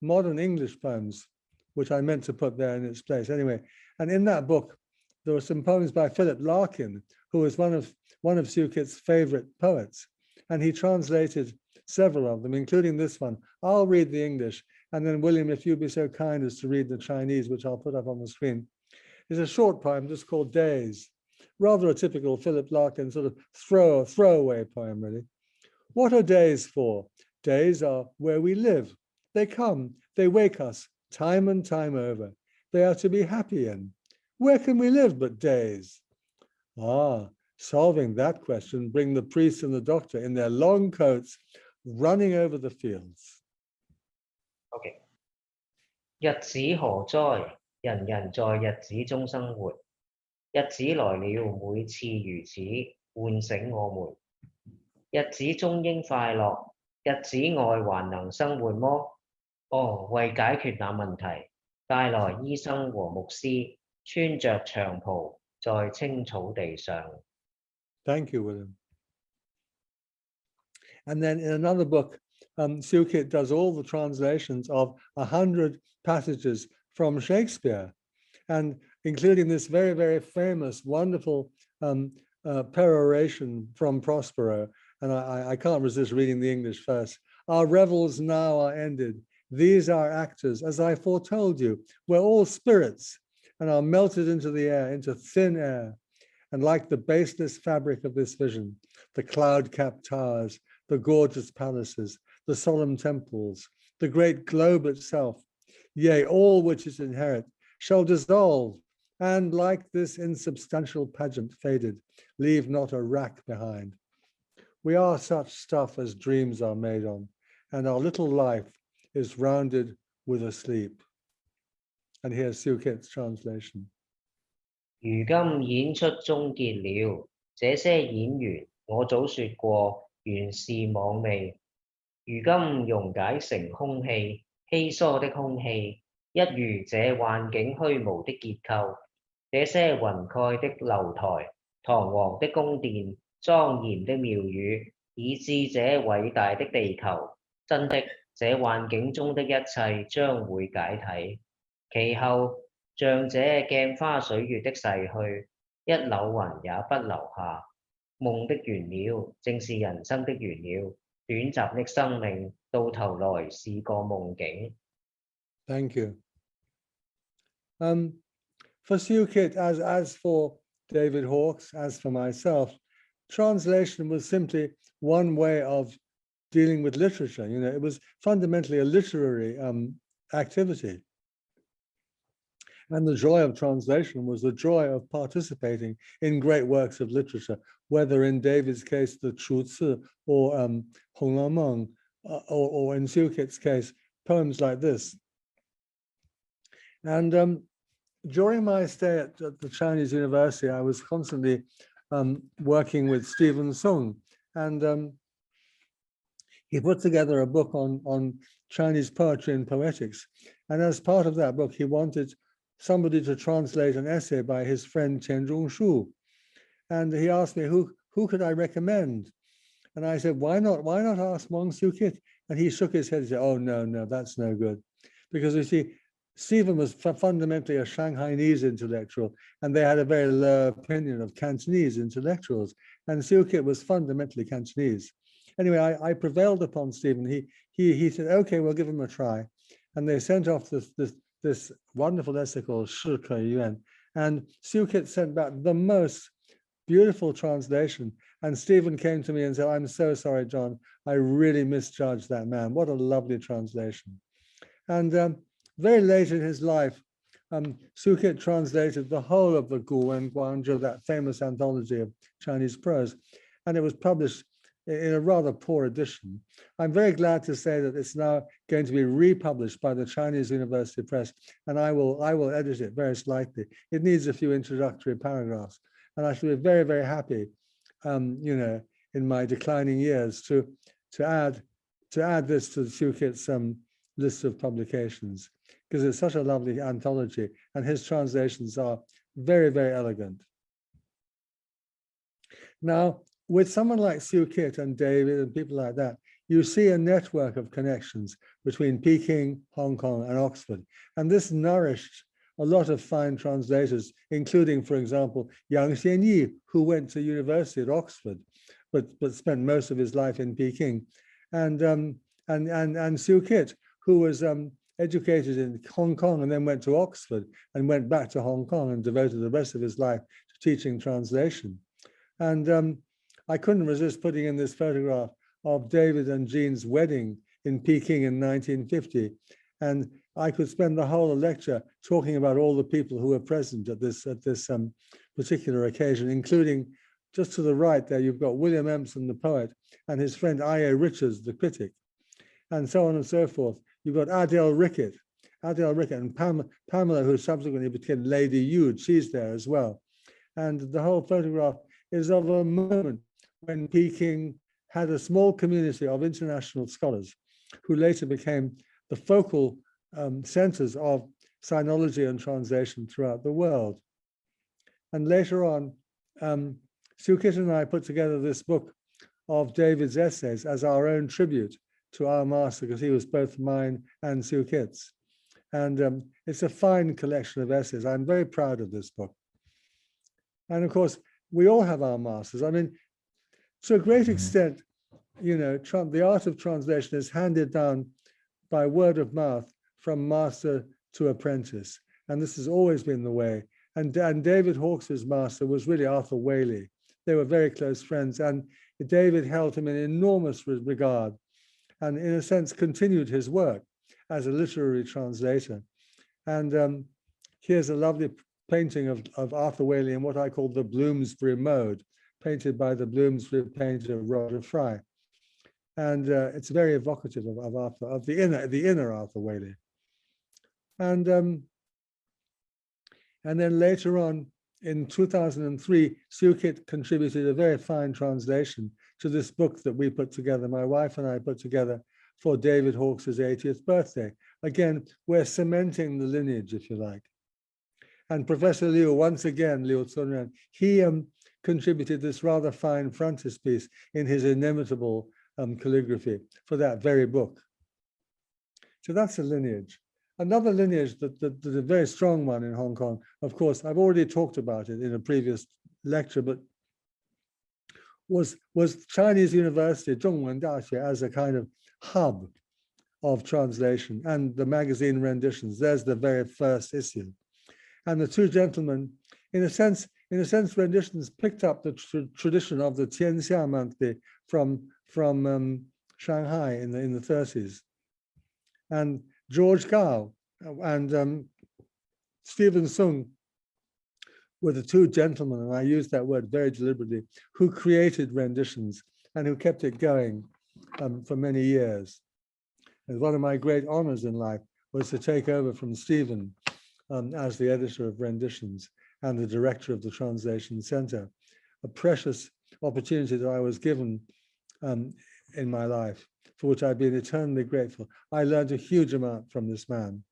modern English poems, which I meant to put there in its place. Anyway, and in that book, there were some poems by Philip Larkin, who was one of Shukid's favorite poets. And he translated several of them, including this one. I'll read the English, and then William, if you'd be so kind as to read the Chinese, which I'll put up on the screen. It's a short poem just called Days, rather a typical Philip Larkin sort of throwaway poem, really. What are days for? Days are where we live. They come, they wake us, time and time over. They are to be happy in. Where can we live but days? Ah, solving that question, bring the priest and the doctor in their long coats running over the fields. OK， 日子何哉？人人在日子中生活。日子來了，每次如此，喚醒我們。日子中應快樂，日子外還能生活麼？哦，為解決那問題，帶來醫生和牧師，穿着長袍，在青草地上。Thank you, William. And then in another book, Shukid does all the translations of 100 passages from Shakespeare, and including this very, very famous, wonderful peroration from Prospero. And I can't resist reading the English first. Our revels now are ended. These are actors, as I foretold you. We're all spirits and are melted into the air, into thin air. And like the baseless fabric of this vision, the cloud-capped towers, the gorgeous palaces, the solemn temples, the great globe itself, yea, all which it inherit, shall dissolve, and like this insubstantial pageant faded, leave not a rack behind. We are such stuff as dreams are made on, and our little life is rounded with a sleep. And here's Shukid's translation. 如今演出終結了，這些演員我早說過，原是妄味。如今溶解成空氣，稀疏的空氣，一如這幻境虛無的結構，這些雲蓋的樓台，堂皇的宮殿，莊嚴的廟宇，以至這偉大的地球，真的，這幻境中的一切將會解體，其後像這鏡花水月的逝去，一縷雲也不留下。夢的原料正是人生的原料，短暫的生命到頭來是個夢境。Thank you. For Shukid, as for David Hawkes, as for myself, translation was simply one way of dealing with literature. You know, it was fundamentally a literary activity. And the joy of translation was the joy of participating in great works of literature, whether in David's case, the Chuzi or Hong Lang Meng, or in Shukid's case, poems like this. And during my stay at the Chinese University, I was constantly working with Stephen Sung, and he put together a book on Chinese poetry and poetics. And as part of that book, he wanted somebody to translate an essay by his friend Qian Zhongshu. And he asked me, who could I recommend? And I said, why not ask Wong Shukid? And he shook his head and said, oh, no, that's no good. Because you see, Stephen was fundamentally a Shanghainese intellectual, and they had a very low opinion of Cantonese intellectuals. And Shukid was fundamentally Cantonese. Anyway, I prevailed upon Stephen. He said, okay, we'll give him a try. And they sent off this wonderful essay called HSUHK Yuan. And Shukid sent back the most beautiful translation. And Stephen came to me and said, I'm so sorry, John, I really misjudged that man. What a lovely translation. And very late in his life, Shukid translated the whole of the Guwen Guangzhou, that famous anthology of Chinese prose, and it was published in a rather poor edition. I'm very glad to say that it's now going to be republished by the Chinese University Press, and I will edit it very slightly. It needs a few introductory paragraphs, and I shall be very, very happy, you know, in my declining years to add this to Shukid's list of publications, because it's such a lovely anthology, and his translations are very, very elegant. Now, with someone like Shukid and David and people like that, you see a network of connections between Peking, Hong Kong, and Oxford. And this nourished a lot of fine translators, including, for example, Yang Xianyi, who went to university at Oxford, but spent most of his life in Peking. And Shukid, who was educated in Hong Kong and then went to Oxford and went back to Hong Kong and devoted the rest of his life to teaching translation. And I couldn't resist putting in this photograph of David and Jean's wedding in Peking in 1950. And I could spend the whole lecture talking about all the people who were present at this particular occasion, including just to the right there, you've got William Empson, the poet, and his friend I.A. Richards, the critic, and so on and so forth. You've got Adele Rickett, and Pamela, who subsequently became Lady Yude, she's there as well. And the whole photograph is of a moment when Peking had a small community of international scholars who later became the focal centers of sinology and translation throughout the world. And later on, Shukid and I put together this book of David's essays as our own tribute to our master, because he was both mine and Shukid's. And it's a fine collection of essays. I'm very proud of this book. And of course, we all have our masters. I mean, to a great extent, you know, the art of translation is handed down by word of mouth from master to apprentice. And this has always been the way. And David Hawkes's master was really Arthur Waley. They were very close friends, and David held him in enormous regard and in a sense continued his work as a literary translator. And here's a lovely painting of Arthur Waley in what I call the Bloomsbury mode, painted by the Bloomsbury painter Roger Fry. And it's very evocative of Arthur, of the inner Arthur Waley. And then later on, in 2003, Shukid contributed a very fine translation to this book that we put together, my wife and I put together for David Hawkes's 80th birthday. Again, we're cementing the lineage, if you like. And Professor Liu, once again, Liu Cunren, he contributed this rather fine frontispiece in his inimitable calligraphy for that very book. So that's a lineage. Another lineage that's a very strong one in Hong Kong, of course, I've already talked about it in a previous lecture, but was Chinese University, Zhongwen Daxue, as a kind of hub of translation, and the magazine renditions. There's the very first issue. And the two gentlemen, in a sense, renditions picked up the tradition of the Tianxia monthly from Shanghai in the 30s. And George Gao and Stephen Sung were the two gentlemen, and I use that word very deliberately, who created renditions and who kept it going for many years. And one of my great honors in life was to take over from Stephen as the editor of renditions and the director of the Translation Center, a precious opportunity that I was given in my life, for which I've been eternally grateful. I learned a huge amount from this man.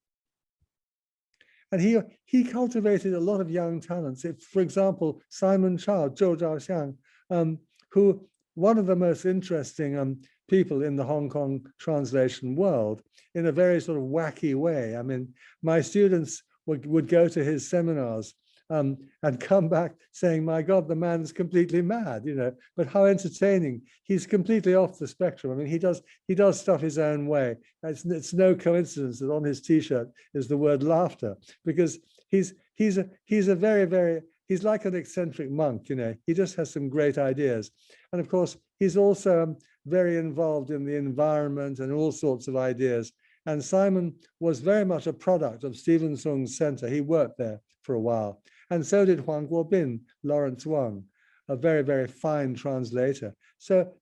And he cultivated a lot of young talents. For example, Simon Chow, Zhou Zhaoxiang, who one of the most interesting people in the Hong Kong translation world in a very sort of wacky way. I mean, my students would go to his seminars and come back saying, my God, the man's completely mad, you know, but how entertaining. He's completely off the spectrum. I mean, he does stuff his own way. It's no coincidence that on his T-shirt is the word laughter, because he's like an eccentric monk, you know, he just has some great ideas. And of course, he's also very involved in the environment and all sorts of ideas. And Simon was very much a product of Stephen Sung's center. He worked there for a while. And so did Huang Guobin, Lawrence Wang, a very, very fine translator. So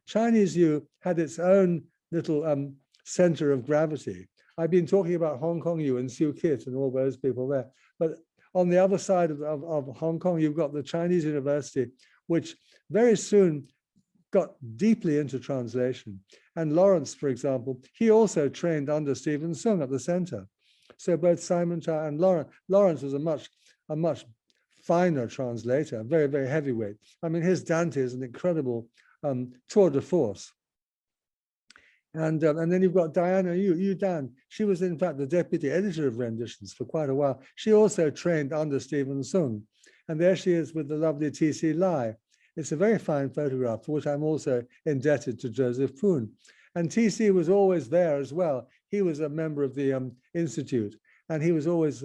Chinese U had its own little center of gravity. I've been talking about Hong Kong U and Shukid and all those people there. But on the other side of Hong Kong, you've got the Chinese University, which very soon got deeply into translation. And Lawrence, for example, he also trained under Stephen Sung at the center. So both Simon Chow and Lawrence was a much finer translator, very, very heavyweight. I mean, his Dante is an incredible tour de force. And then you've got Diana Yu Dan. She was, in fact, the deputy editor of renditions for quite a while. She also trained under Stephen Sung. And there she is with the lovely T.C. Lai. It's a very fine photograph, for which I'm also indebted to Joseph Poon. And T.C. was always there as well. He was a member of the Institute, and he was always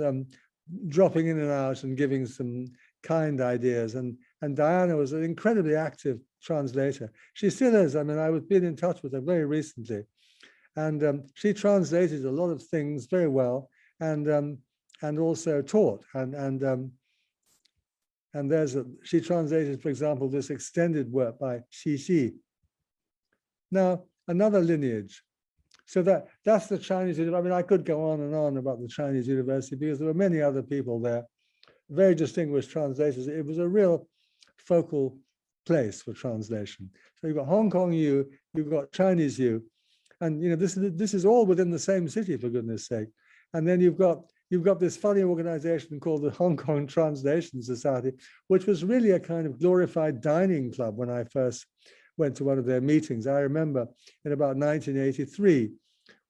dropping in and out and giving some kind ideas. And Diana was an incredibly active translator. She still is. I mean, I've been in touch with her very recently. And she translated a lot of things very well and also taught. And And she translated, for example, this extended work by Xi. Now, another lineage. So that's the Chinese University. I mean, I could go on and on about the Chinese University because there were many other people there, very distinguished translators. It was a real focal place for translation. So you've got Hong Kong U, you've got Chinese U, and this is all within the same city, for goodness sake. And then you've got this funny organization called the Hong Kong Translation Society, which was really a kind of glorified dining club when I first went to one of their meetings. I remember in about 1983,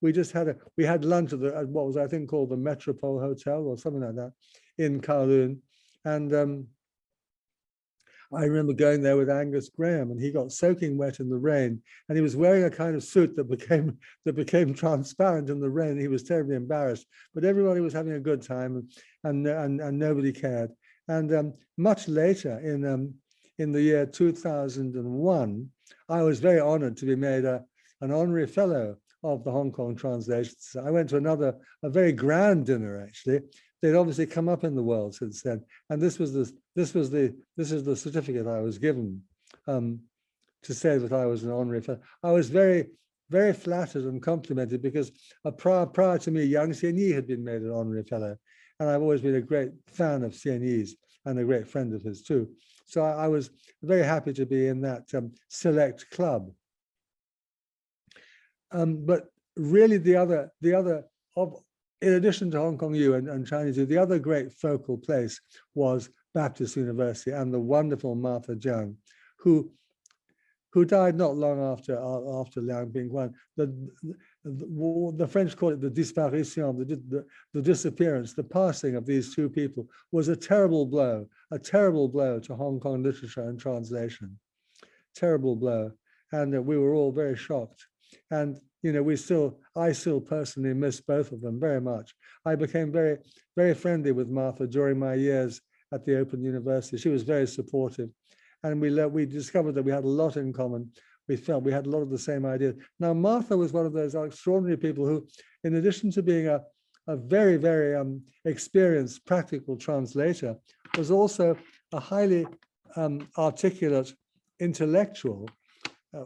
we had lunch at what was, I think, called the Metropole Hotel or something like that in Kowloon. And I remember going there with Angus Graham, and he got soaking wet in the rain, and he was wearing a kind of suit that became transparent in the rain. He was terribly embarrassed, but everybody was having a good time, and nobody cared. And much later, in the year 2001, I was very honored to be made an honorary fellow of the Hong Kong Translation Society. I went to a very grand dinner, actually. They'd obviously come up in the world since then, and this is the certificate I was given to say that I was an honorary fellow. I was very, very flattered and complimented because prior to me, Yang Xianyi had been made an honorary fellow, and I've always been a great fan of Xianyi's and a great friend of his too. So I was very happy to be in that select club. But really, in addition to Hong Kong U and Chinese U, the other great focal place was Baptist University and the wonderful Martha Jiang, who died not long after Liang Bingguan. The French call it the disparition, the disappearance, the passing of these two people was a terrible blow to Hong Kong literature and translation. Terrible blow. And we were all very shocked. And I still personally miss both of them very much. I became very, very friendly with Martha during my years at the Open University. She was very supportive, and we discovered that we had a lot in common. We felt we had a lot of the same ideas. Now, Martha was one of those extraordinary people who, in addition to being a very, very experienced practical translator, was also a highly articulate intellectual,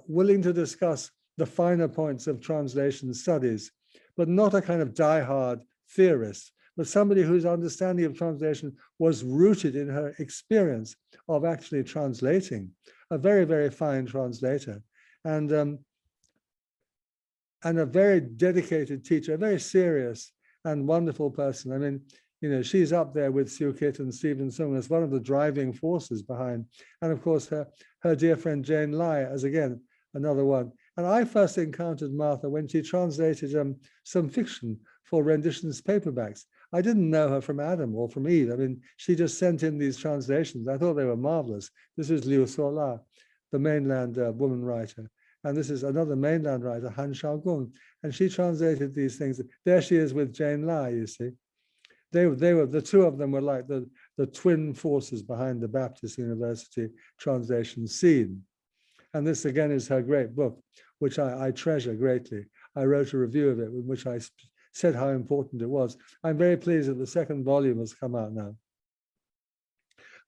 willing to discuss the finer points of translation studies, but not a kind of diehard theorist, but somebody whose understanding of translation was rooted in her experience of actually translating, a very, very fine translator, and a very dedicated teacher, a very serious and wonderful person. I mean, she's up there with Siu Kit and Stephen Sung as one of the driving forces behind, and of course her dear friend Jane Lai as again another one. And I first encountered Martha when she translated some fiction for Renditions paperbacks. I didn't know her from Adam or from Eve. I mean, she just sent in these translations. I thought they were marvelous. This is Liu Sola, the mainland woman writer. And this is another mainland writer, Han Shaogung. And she translated these things. There she is with Jane Lai, you see. They were the two of them were like the twin forces behind the Baptist University translation scene. And this again is her great book, which I treasure greatly. I wrote a review of it in which I said how important it was. I'm very pleased that the second volume has come out now.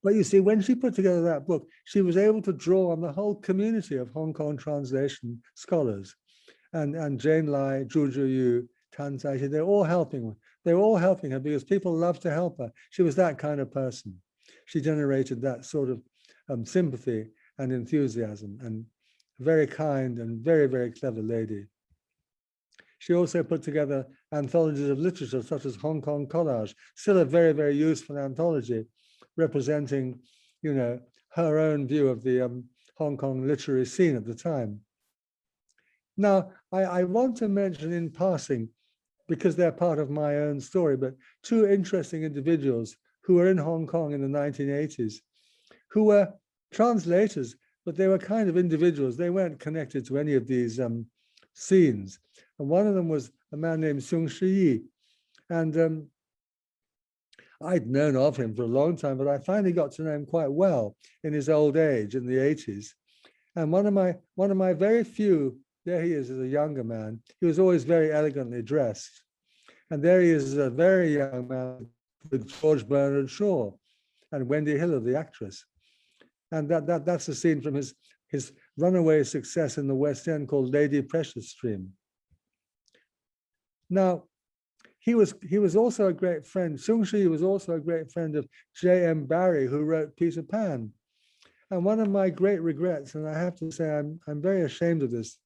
But you see, when she put together that book, she was able to draw on the whole community of Hong Kong translation scholars. And Jane Lai, Zhu Zhiyu, Tan Zaixi, they were all helping her because people loved to help her. She was that kind of person. She generated that sort of sympathy and enthusiasm, and very kind and very, very clever lady. She also put together anthologies of literature such as Hong Kong Collage, still a very, very useful anthology representing, her own view of the Hong Kong literary scene at the time. Now, I want to mention in passing, because they're part of my own story, but two interesting individuals who were in Hong Kong in the 1980s, who were translators, but they were kind of individuals. They weren't connected to any of these scenes. And one of them was a man named Sung Shi. And I'd known of him for a long time, but I finally got to know him quite well in his old age in the 80s. And one of my very few, there he is as a younger man. He was always very elegantly dressed. And there he is as a very young man with George Bernard Shaw. and Wendy Hiller, the actress. And that's a scene from his runaway success in the West End called Lady Precious Stream. Now, he was also a great friend. Shungshi was also a great friend of J.M. Barrie, who wrote Peter Pan. And one of my great regrets, and I have to say I'm very ashamed of this,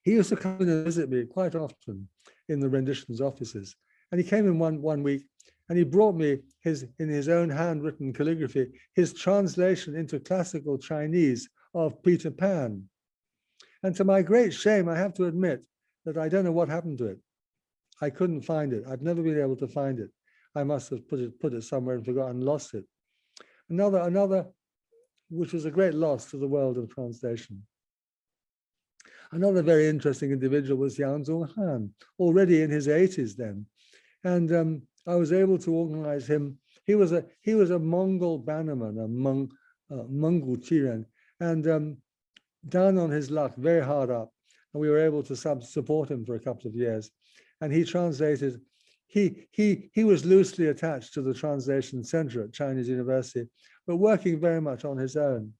he used to come in and visit me quite often in the renditions offices. And he came in one week and he brought me in his own handwritten calligraphy, his translation into classical Chinese of Peter Pan. And to my great shame, I have to admit that I don't know what happened to it. I couldn't find it. I've never been able to find it. I must have put it somewhere and forgotten, lost it. Another, which was a great loss to the world of translation. Another very interesting individual was Yang Zhonghan, already in his 80s then. And I was able to organize him. He was a Mongol bannerman, a Mongol Chiren, and down on his luck, very hard up. And we were able to support him for a couple of years. And he translated, he was loosely attached to the translation center at Chinese University, but working very much on his own.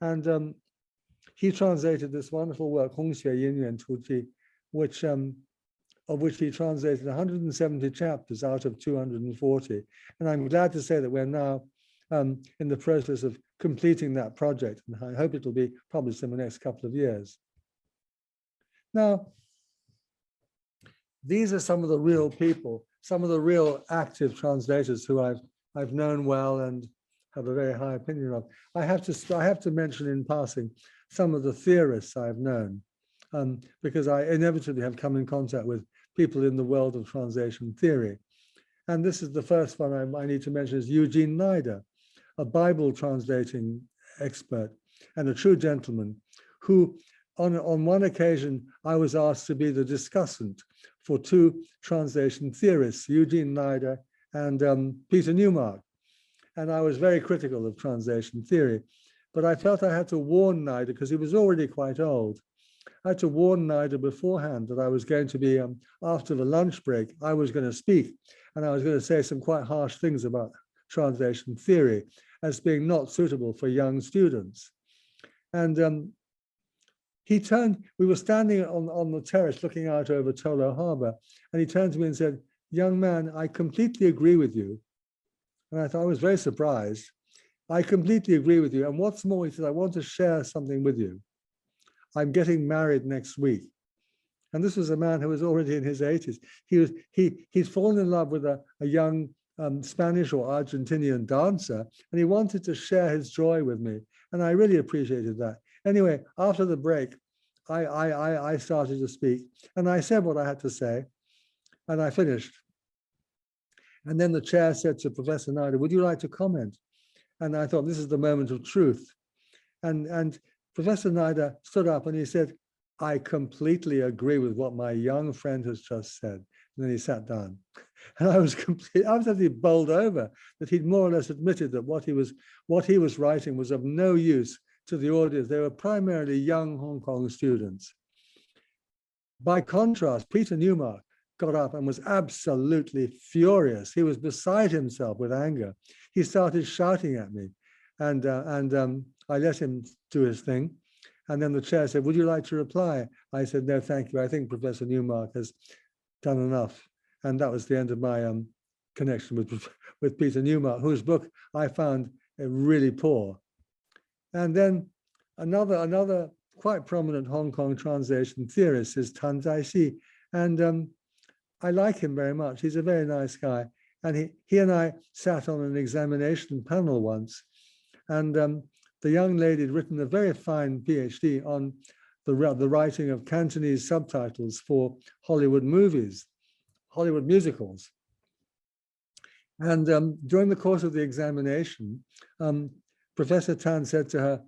And he translated this wonderful work, Hongxue Yinyuan Tuji, of which he translated 170 chapters out of 240. And I'm glad to say that we're now in the process of completing that project. And I hope it'll be published in the next couple of years. Now, these are some of the real people, some of the real active translators who I've known well and have a very high opinion of. I have to mention in passing some of the theorists I've known, because I inevitably have come in contact with people in the world of translation theory. And this is the first one I need to mention is Eugene Neider, a Bible translating expert and a true gentleman who, on one occasion, I was asked to be the discussant for two translation theorists, Eugene Neider and Peter Newmark. And I was very critical of translation theory, but I felt I had to warn Neider, because he was already quite old. I had to warn Neider beforehand that I was going to be, after the lunch break, I was going to speak, and I was going to say some quite harsh things about translation theory as being not suitable for young students. And we were standing on the terrace looking out over Tolo Harbor, and he turned to me and said, "Young man, I completely agree with you." And I thought, I was very surprised. "I completely agree with you. And what's more," he said, "I want to share something with you. I'm getting married next week." And this was a man who was already in his 80s. He'd fallen in love with a young Spanish or Argentinian dancer, and he wanted to share his joy with me. And I really appreciated that. Anyway, after the break, I started to speak, and I said what I had to say, and I finished. And then the chair said to Professor Neider, "Would you like to comment?" And I thought, this is the moment of truth. And Professor Neider stood up and he said, "I completely agree with what my young friend has just said." And then he sat down. And I was absolutely bowled over that he'd more or less admitted that what he was writing was of no use to the audience. They were primarily young Hong Kong students. By contrast, Peter Newmark got up and was absolutely furious. He was beside himself with anger. He started shouting at me, and I let him do his thing. And then the chair said, "Would you like to reply?" I said, "No, thank you. I think Professor Newmark has done enough." And that was the end of my connection with Peter Newmark, whose book I found really poor. And then another quite prominent Hong Kong translation theorist is Tan Zai-Shi. And I like him very much. He's a very nice guy. And he and I sat on an examination panel once. And the young lady had written a very fine PhD on the writing of Cantonese subtitles for Hollywood movies, Hollywood musicals. And during the course of the examination, Professor Tan said to her,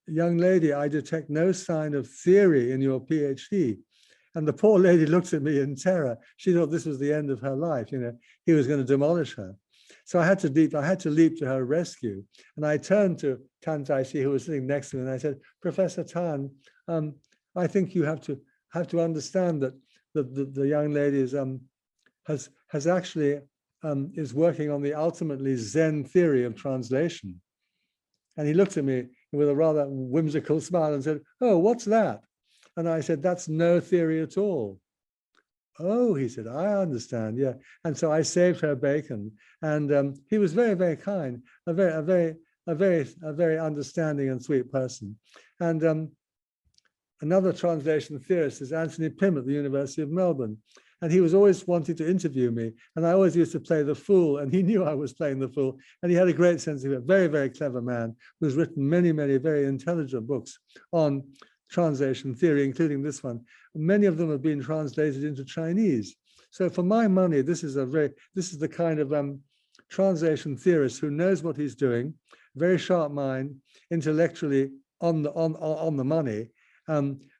"Young lady, I detect no sign of theory in your PhD." And the poor lady looked at me in terror. She thought this was the end of her life. He was going to demolish her. So I had to leap to her rescue. And I turned to Tan Zai-Shi, who was sitting next to me, and I said, "Professor Tan, I think you have to understand that the young lady has actually is working on the ultimately Zen theory of translation. And he looked at me with a rather whimsical smile and said, "Oh, what's that?" And I said, "That's no theory at all." "Oh," he said, "I understand, yeah." And so I saved her bacon. And he was very, very kind, a very understanding and sweet person. And another translation theorist is Anthony Pym at the University of Melbourne. And he was always wanting to interview me. And I always used to play the fool. And he knew I was playing the fool. And he had a great sense of humor. Very, very clever man who's written many, many very intelligent books on translation theory, including this one. Many of them have been translated into Chinese. So for my money, this is the kind of translation theorist who knows what he's doing, very sharp mind, intellectually on the money,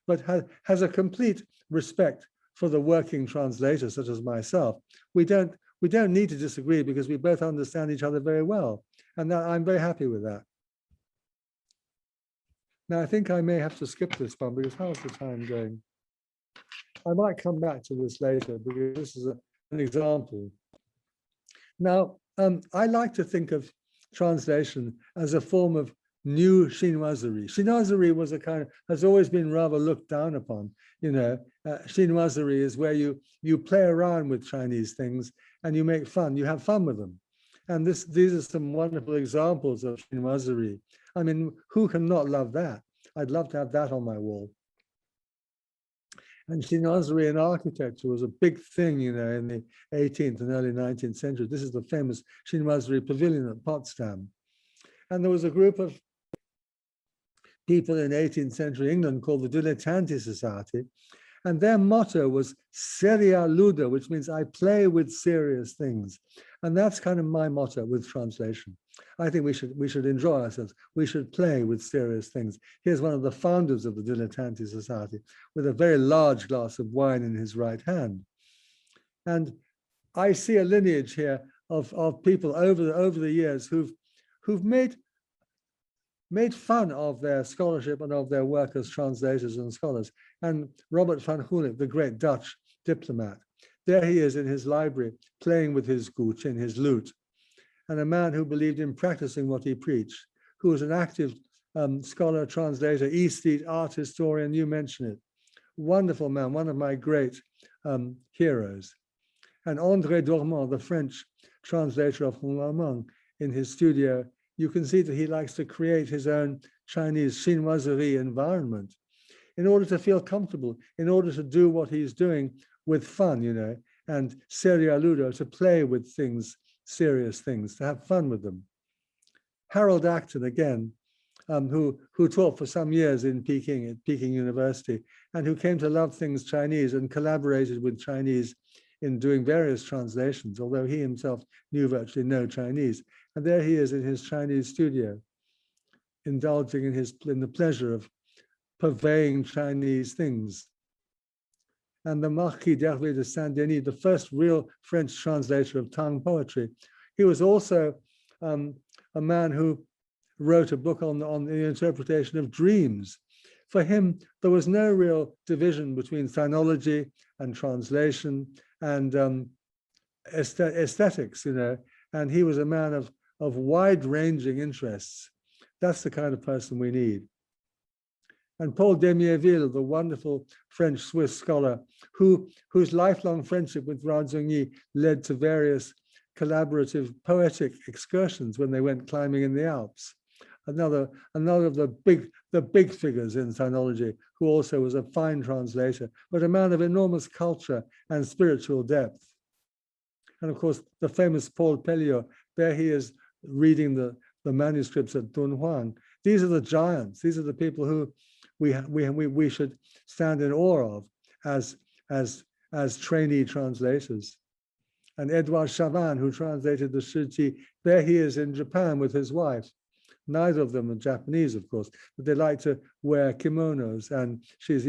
but has a complete respect for the working translator, such as myself. We don't need to disagree because we both understand each other very well. And that, I'm very happy with that. Now, I think I may have to skip this one because how's the time going? I might come back to this later because this is an example. Now, I like to think of translation as a form of new chinoiserie. Chinoiserie was has always been rather looked down upon. Chinoiserie is where you play around with Chinese things and you make fun, you have fun with them. And these are some wonderful examples of chinoiserie. I mean, who can not love that? I'd love to have that on my wall. And chinoiserie in architecture was a big thing, in the 18th and early 19th century. This is the famous chinoiserie pavilion at Potsdam. And there was a group of people in 18th century England called the Dilettanti Society. And their motto was seria luda, which means I play with serious things. And that's kind of my motto with translation. I think we should enjoy ourselves. We should play with serious things. Here's one of the founders of the Dilettanti Society with a very large glass of wine in his right hand. And I see a lineage here of people over the years who've made fun of their scholarship and of their work as translators and scholars. And Robert van Gulik, the great Dutch diplomat, there he is in his library playing with his gutschin, his lute, and a man who believed in practicing what he preached, who was an active scholar, translator, aesthete, art historian, you mention it. Wonderful man, one of my great heroes. And Andrei Dorman, the French translator of Hua Nan, in his studio, you can see that he likes to create his own Chinese chinoiserie environment in order to feel comfortable, in order to do what he's doing with fun, and seria ludo, to play with things, serious things, to have fun with them. Harold Acton, again, who taught for some years in Peking, at Peking University, and who came to love things Chinese and collaborated with Chinese in doing various translations, although he himself knew virtually no Chinese. And there he is in his Chinese studio, indulging in the pleasure of purveying Chinese things. And the Marquis d'Hervé de Saint-Denis, the first real French translator of Tang poetry, he was also a man who wrote a book on the interpretation of dreams. For him, there was no real division between phonology and translation and aesthetics, and he was a man of wide-ranging interests. That's the kind of person we need. And Paul Demierville, the wonderful French-Swiss scholar, whose lifelong friendship with Rao Zhongyi led to various collaborative poetic excursions when they went climbing in the Alps. Another of the big figures in phonology, who also was a fine translator, but a man of enormous culture and spiritual depth. And of course, the famous Paul Pelliot, there he is reading the manuscripts at Dunhuang. These are the giants. These are the people who we should stand in awe of as trainee translators. And Edouard Chavan, who translated the Shiji, there he is in Japan with his wife. Neither of them are Japanese, of course, but they like to wear kimonos, and she's,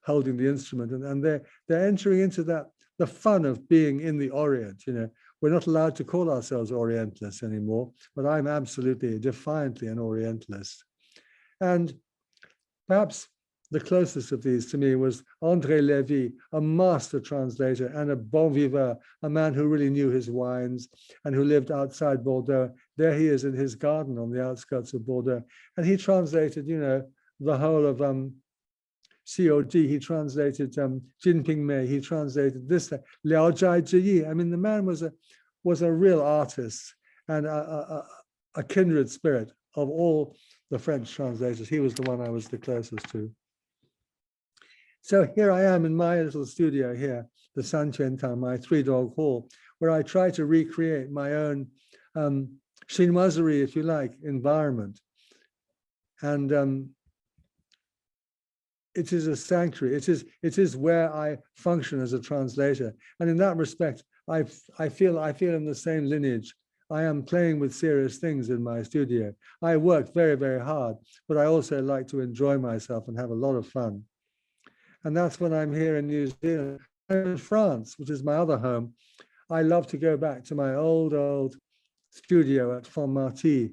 holding the instrument, and they're entering into the fun of being in the Orient. We're not allowed to call ourselves Orientalists anymore, but I'm absolutely, defiantly an Orientalist. And perhaps the closest of these to me was André Lévy, a master translator and a bon vivant, a man who really knew his wines and who lived outside Bordeaux. There he is in his garden on the outskirts of Bordeaux. And he translated, you know, the whole of COD. He translated Jinping Mei. He translated this, Liao Zhai Zhiyi. I mean, the man was a real artist and a kindred spirit of all the French translators. He was the one I was the closest to. So here I am in my little studio here, the Sanquan Tang, my three-dog hall, where I try to recreate my own Shin Mazuri, if you like, environment. And it is a sanctuary. It is where I function as a translator. And in that respect, I feel in the same lineage. I am playing with serious things in my studio. I work very, very hard, but I also like to enjoy myself and have a lot of fun. And that's when I'm here in New Zealand. In France, which is my other home, I love to go back to my old studio at Fontmarty,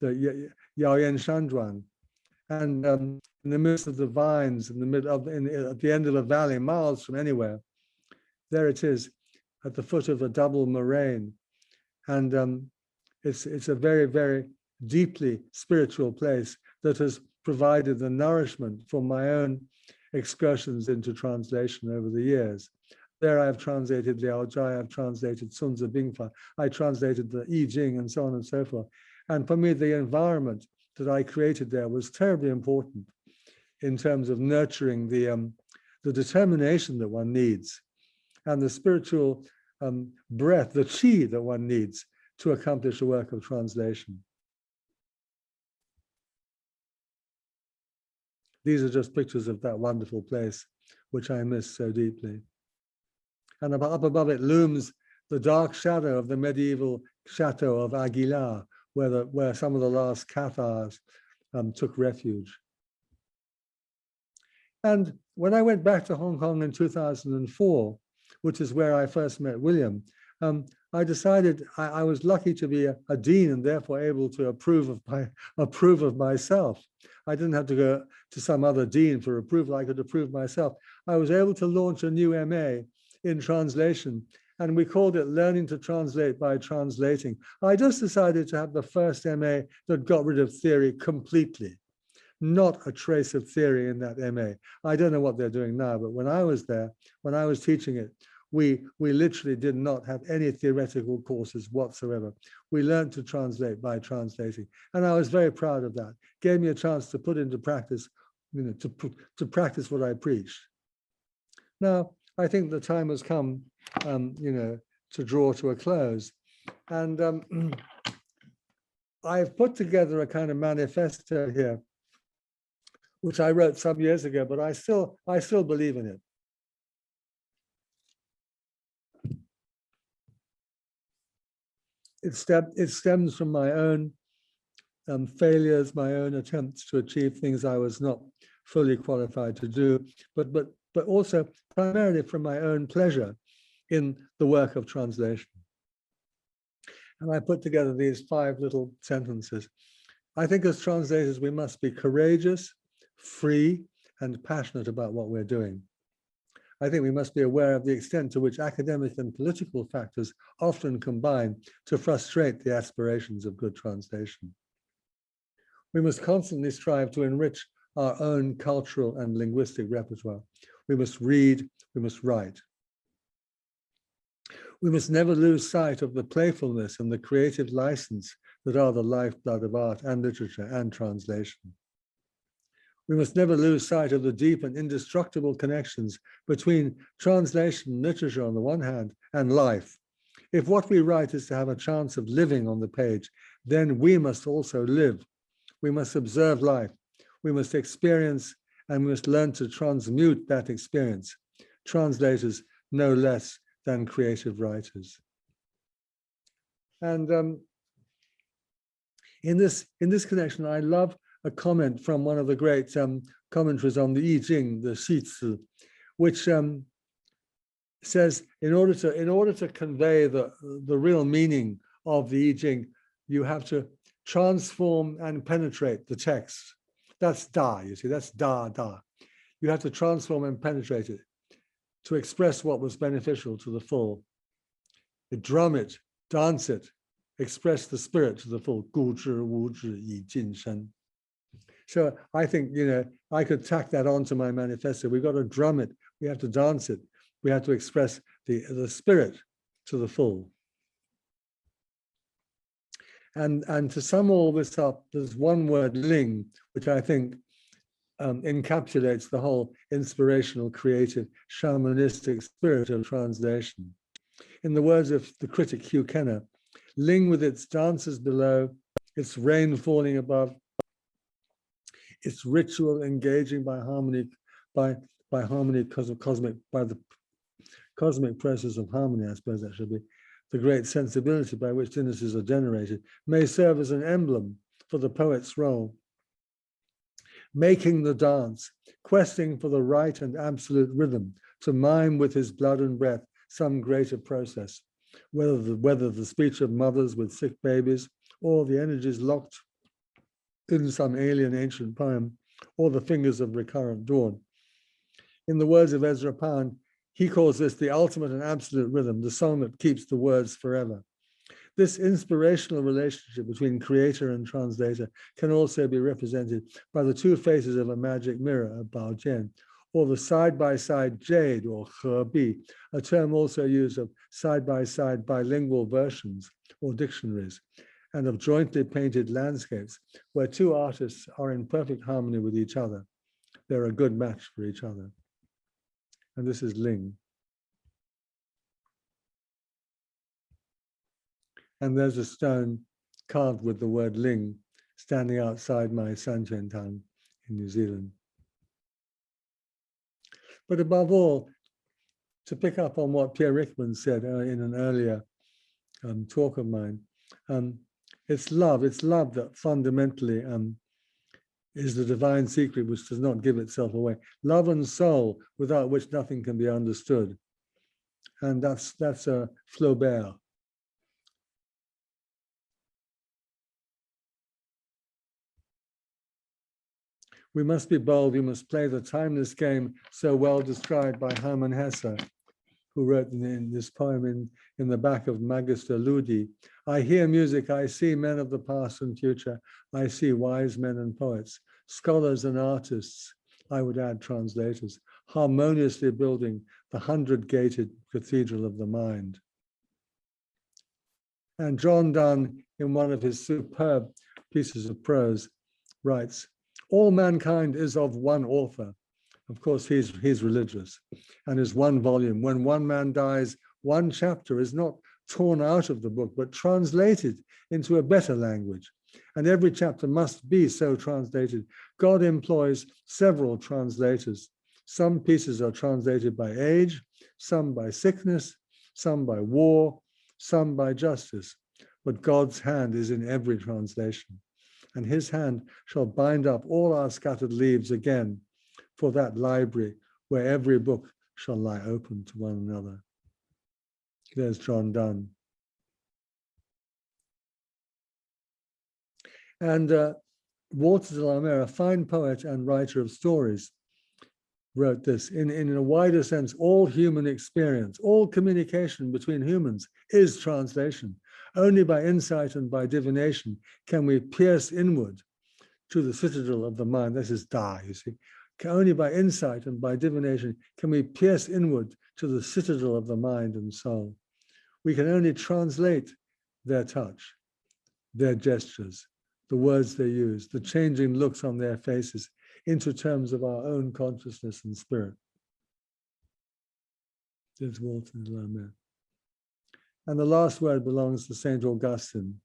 the Yaoyan Shanduan. And in the midst of the vines, in the middle of, at the end of a valley, miles from anywhere, there it is, at the foot of a double moraine. And it's a very, very deeply spiritual place that has provided the nourishment for my own excursions into translation over the years. There I've translated Liao Zhai, I've translated Sun Zi Bingfa, I translated the I Ching and so on and so forth. And for me, the environment that I created there was terribly important in terms of nurturing the determination that one needs and the spiritual breath, the chi that one needs to accomplish a work of translation. These are just pictures of that wonderful place, which I miss so deeply. And up above it looms the dark shadow of the medieval chateau of Aguilar, where some of the last Cathars took refuge. And when I went back to Hong Kong in 2004, which is where I first met William, I decided I was lucky to be a dean and therefore able to approve of myself. I didn't have to go to some other dean for approval. I could approve myself. I was able to launch a new MA in translation, and we called it Learning to Translate by Translating. I just decided to have the first MA that got rid of theory completely, not a trace of theory in that MA. I don't know what they're doing now, but when I was there, when I was teaching it, we literally did not have any theoretical courses whatsoever. We learned to translate by translating. And I was very proud of that. Gave me a chance to put into practice, you know, to practice what I preached. Now, I think the time has come, you know, to draw to a close. And I've put together a kind of manifesto here, which I wrote some years ago, but I still believe in it. It stems from my own failures, my own attempts to achieve things I was not fully qualified to do, but also primarily from my own pleasure in the work of translation. And I put together these 5 little sentences. I think as translators, we must be courageous, free, and passionate about what we're doing. I think we must be aware of the extent to which academic and political factors often combine to frustrate the aspirations of good translation. We must constantly strive to enrich our own cultural and linguistic repertoire. We must read, we must write. We must never lose sight of the playfulness and the creative license that are the lifeblood of art and literature and translation. We must never lose sight of the deep and indestructible connections between translation and literature on the one hand and life. If what we write is to have a chance of living on the page, then we must also live. We must observe life. We must experience, and we must learn to transmute that experience. Translators no less than creative writers. And in this connection, I love a comment from one of the great commentaries on the I Ching, the Shi Zi, which says, in order to convey the real meaning of the I Ching, you have to transform and penetrate the text. That's Da, you see, that's Da. You have to transform and penetrate it to express what was beneficial to the full. You drum it, dance it, express the spirit to the full. 固之无止以尽身. So I think, I could tack that onto my manifesto. We've got to drum it. We have to dance it. We have to express the spirit to the full. And to sum all this up, there's one word, ling, which I think encapsulates the whole inspirational, creative, shamanistic spirit of translation. In the words of the critic Hugh Kenner, ling with its dances below, its rain falling above, its ritual engaging by harmony, by harmony because of by the cosmic process of harmony, I suppose that should be, the great sensibility by which dynasties are generated, may serve as an emblem for the poet's role. Making the dance, questing for the right and absolute rhythm, to mime with his blood and breath some greater process, whether the speech of mothers with sick babies, or the energies locked in some alien ancient poem, or the fingers of recurrent dawn. In the words of Ezra Pound, he calls this the ultimate and absolute rhythm, the song that keeps the words forever. This inspirational relationship between creator and translator can also be represented by the two faces of a magic mirror, a baojian, or the side-by-side jade, or hebi, a term also used of side-by-side bilingual versions or dictionaries, and of jointly painted landscapes where two artists are in perfect harmony with each other. They're a good match for each other. And this is ling. And there's a stone carved with the word ling standing outside my Sanchen town in New Zealand. But above all, to pick up on what Pierre Rickman said in an earlier talk of mine, it's love that fundamentally is the divine secret which does not give itself away. Love and soul, without which nothing can be understood. And that's Flaubert. We must be bold, we must play the timeless game so well described by Hermann Hesse, who wrote in this poem in the back of Magister Ludi. I hear music, I see men of the past and future, I see wise men and poets, scholars and artists, I would add translators, harmoniously building the 100-gated cathedral of the mind. And John Donne, in one of his superb pieces of prose, writes, all mankind is of one author. Of course, he's religious, and is one volume. When one man dies, one chapter is not torn out of the book, but translated into a better language. And every chapter must be so translated. God employs several translators. Some pieces are translated by age, some by sickness, some by war, some by justice. But God's hand is in every translation, and his hand shall bind up all our scattered leaves again for that library where every book shall lie open to one another. There's John Donne. And Walter de la Mare, a fine poet and writer of stories, wrote this, in a wider sense, all human experience, all communication between humans is translation. Only by insight and by divination can we pierce inward to the citadel of the mind. This is Da, you see. Only by insight and by divination can we pierce inward to the citadel of the mind and soul. We can only translate their touch, their gestures, the words they use, the changing looks on their faces into terms of our own consciousness and spirit. There's Walter de la Mare. And the last word belongs to St. Augustine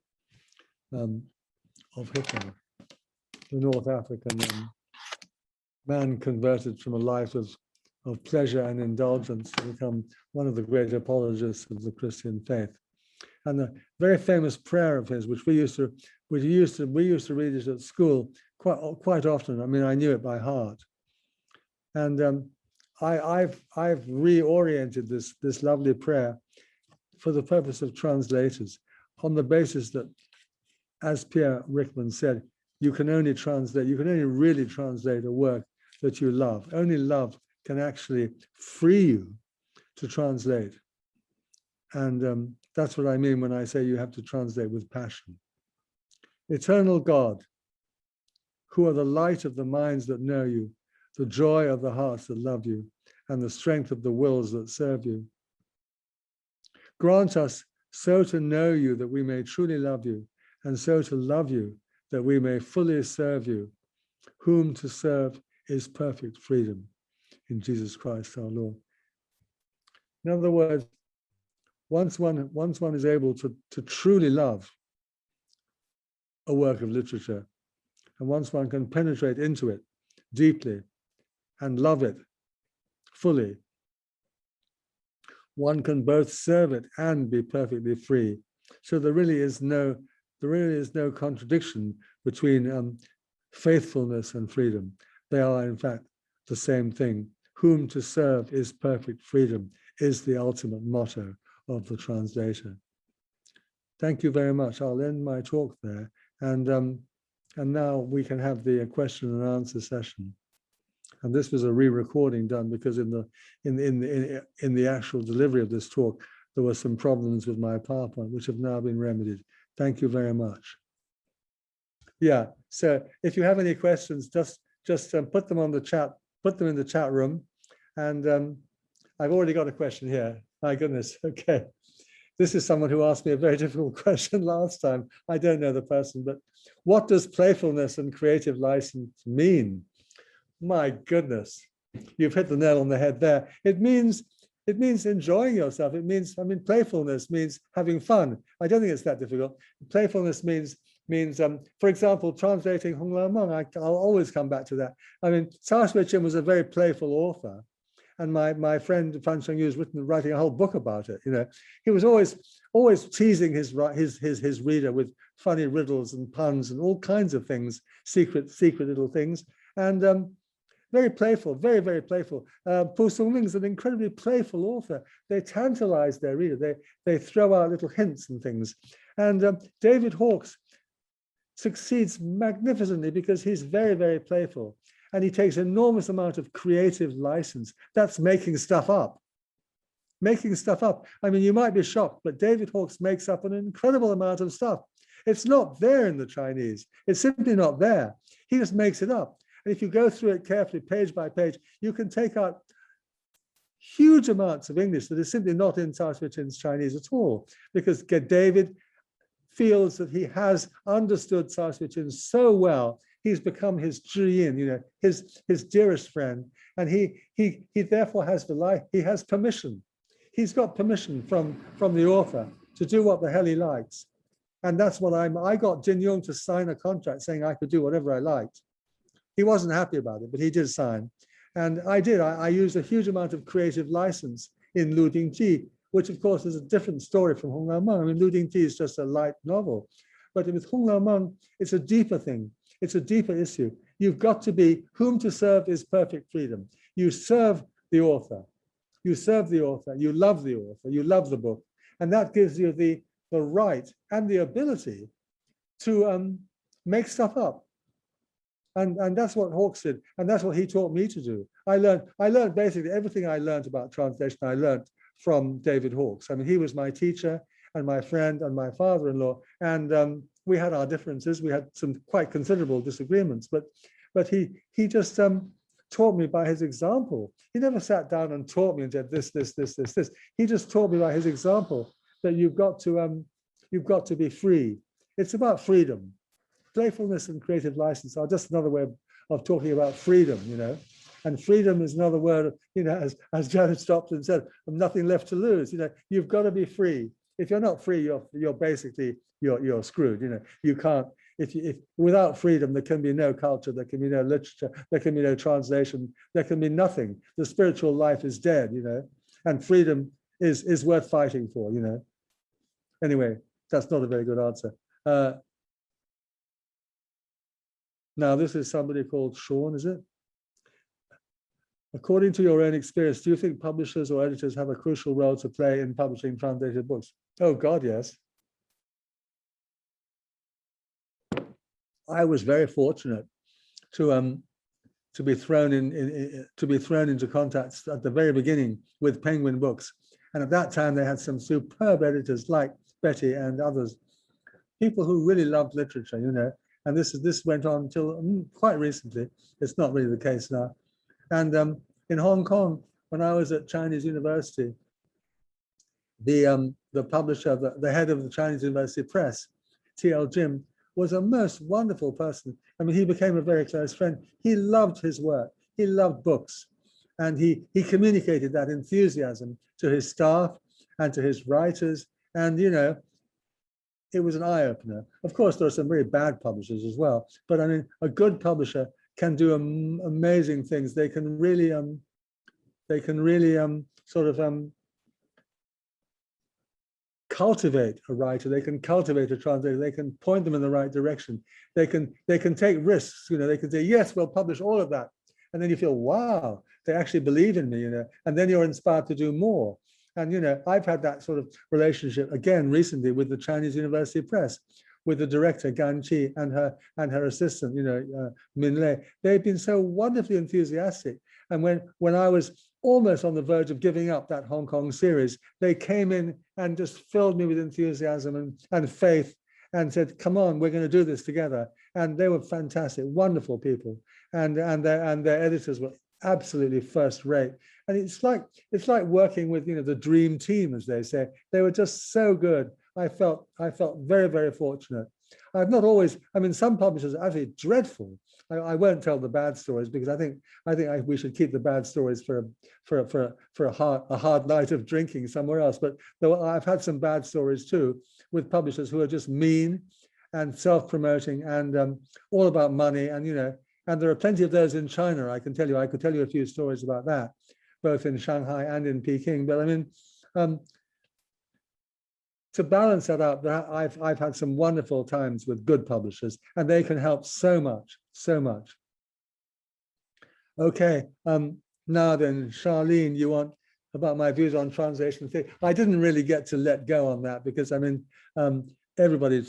of Hippo, the North African man converted from a life of pleasure and indulgence to become one of the great apologists of the Christian faith. And the very famous prayer of his, which we used to read it at school quite often. I mean, I knew it by heart. And I've reoriented this lovely prayer for the purpose of translators, on the basis that, as Pierre Rickman said, you can only really translate a work that you love. Only love can actually free you to translate. And that's what I mean when I say you have to translate with passion. Eternal God, who are the light of the minds that know you, the joy of the hearts that love you, and the strength of the wills that serve you. Grant us so to know you that we may truly love you, and so to love you that we may fully serve you, whom to serve is perfect freedom, in Jesus Christ our Lord. In other words, once one is able to truly love a work of literature, and once one can penetrate into it deeply and love it fully, one can both serve it and be perfectly free. So there really is no contradiction between faithfulness and freedom. They are, in fact, the same thing. Whom to serve is perfect freedom is the ultimate motto of the translator. Thank you very much. I'll end my talk there, and now we can have the question and answer session. And this was a re-recording done because in the actual delivery of this talk there were some problems with my PowerPoint, which have now been remedied. Thank you very much. Yeah. So if you have any questions, just put them on the chat. Put them in the chat room, and I've already got a question here. My goodness. Okay. This is someone who asked me a very difficult question last time. I don't know the person, but what does playfulness and creative license mean? My goodness, you've hit the nail on the head there. It means enjoying yourself. It means, I mean, playfulness means having fun. I don't think it's that difficult. Playfulness means, for example, translating Hong Lao Meng. I'll always come back to that. I mean, Cao Shui-Chin was a very playful author. And my friend Fan Sheng Yu is writing a whole book about it. You know, he was always teasing his reader with funny riddles and puns and all kinds of things, secret little things, and very playful, very, very playful. Pu Sung-ling is an incredibly playful author. They tantalize their reader. They throw out little hints and things. And David Hawkes succeeds magnificently because he's very, very playful. And he takes an enormous amount of creative license. That's making stuff up. Making stuff up. I mean, you might be shocked, but David Hawkes makes up an incredible amount of stuff. It's not there in the Chinese. It's simply not there. He just makes it up. And if you go through it carefully, page by page, you can take out huge amounts of English that is simply not in Cao Shui-Chin's Chinese at all, because David feels that he has understood Cao Shui-Chin so well. He's become his zhiyin, you know, his dearest friend, and he therefore has he has permission. He's got permission from the author to do what the hell he likes, and that's what I got Jin Yong to sign a contract saying I could do whatever I liked. He wasn't happy about it, but he did sign, and I did. I used a huge amount of creative license in Lu Dingji, which of course is a different story from Hong Lao Meng. I mean, Lu Dingji is just a light novel, but with Hong Lao Meng, it's a deeper thing. It's a deeper issue. You've got to be, whom to serve is perfect freedom. You serve the author. You serve the author. You love the author. You love the book. And that gives you the right and the ability to make stuff up. And that's what Hawkes did. And that's what he taught me to do. I learned basically everything I learned about translation, I learned from David Hawkes. I mean, he was my teacher and my friend and my father-in-law. And we had our differences. We had some quite considerable disagreements, but he just taught me by his example. He never sat down and taught me and said this. He just taught me by his example that you've got to be free. It's about freedom. Playfulness and creative license are just another way of talking about freedom, you know. And freedom is another word, you know, as Janet Stopton said, nothing left to lose. You know, you've got to be free. If you're not free, you're basically you're screwed. You know, you can't. If without freedom, there can be no culture, there can be no literature, there can be no translation, there can be nothing. The spiritual life is dead. You know, and freedom is worth fighting for. You know. Anyway, that's not a very good answer. Now, this is somebody called Sean, is it? According to your own experience, do you think publishers or editors have a crucial role to play in publishing translated books? Oh God, yes. I was very fortunate to to be thrown into contact at the very beginning with Penguin Books. And at that time, they had some superb editors like Betty and others, people who really loved literature, you know. And this went on until quite recently. It's not really the case now. And in Hong Kong, when I was at Chinese University, the publisher, the head of the Chinese University Press, T.L. Jim, was a most wonderful person. I mean, he became a very close friend. He loved his work. He loved books. And he communicated that enthusiasm to his staff and to his writers. And, you know, it was an eye-opener. Of course, there are some very bad publishers as well. But I mean, a good publisher can do amazing things. They can really sort of cultivate a writer. They can cultivate a translator. They can point them in the right direction. They can take risks. You know, they can say, yes, we'll publish all of that. And then you feel, wow, they actually believe in me, you know, and then you're inspired to do more. And, you know, I've had that sort of relationship again recently with the Chinese University Press, with the director, Gan Qi, and her assistant, you know, Min Lei. They've been so wonderfully enthusiastic. And when I was almost on the verge of giving up that Hong Kong series, they came in and just filled me with enthusiasm and faith and said, come on, we're going to do this together. And they were fantastic, wonderful people. And their editors were absolutely first rate. And it's like working with, you know, the dream team, as they say. They were just so good. I felt very, very fortunate. I've not always, I mean, some publishers are actually dreadful. I won't tell the bad stories because I think we should keep the bad stories for a hard night of drinking somewhere else. But I've had some bad stories too with publishers who are just mean and self-promoting and all about money. And, you know, and there are plenty of those in China. I could tell you a few stories about that, both in Shanghai and in Peking. But I mean, to balance that out, I've had some wonderful times with good publishers, and they can help so much, so much. Okay, now then, Charlene, you want about my views on translation theory? I didn't really get to let go on that because I mean, everybody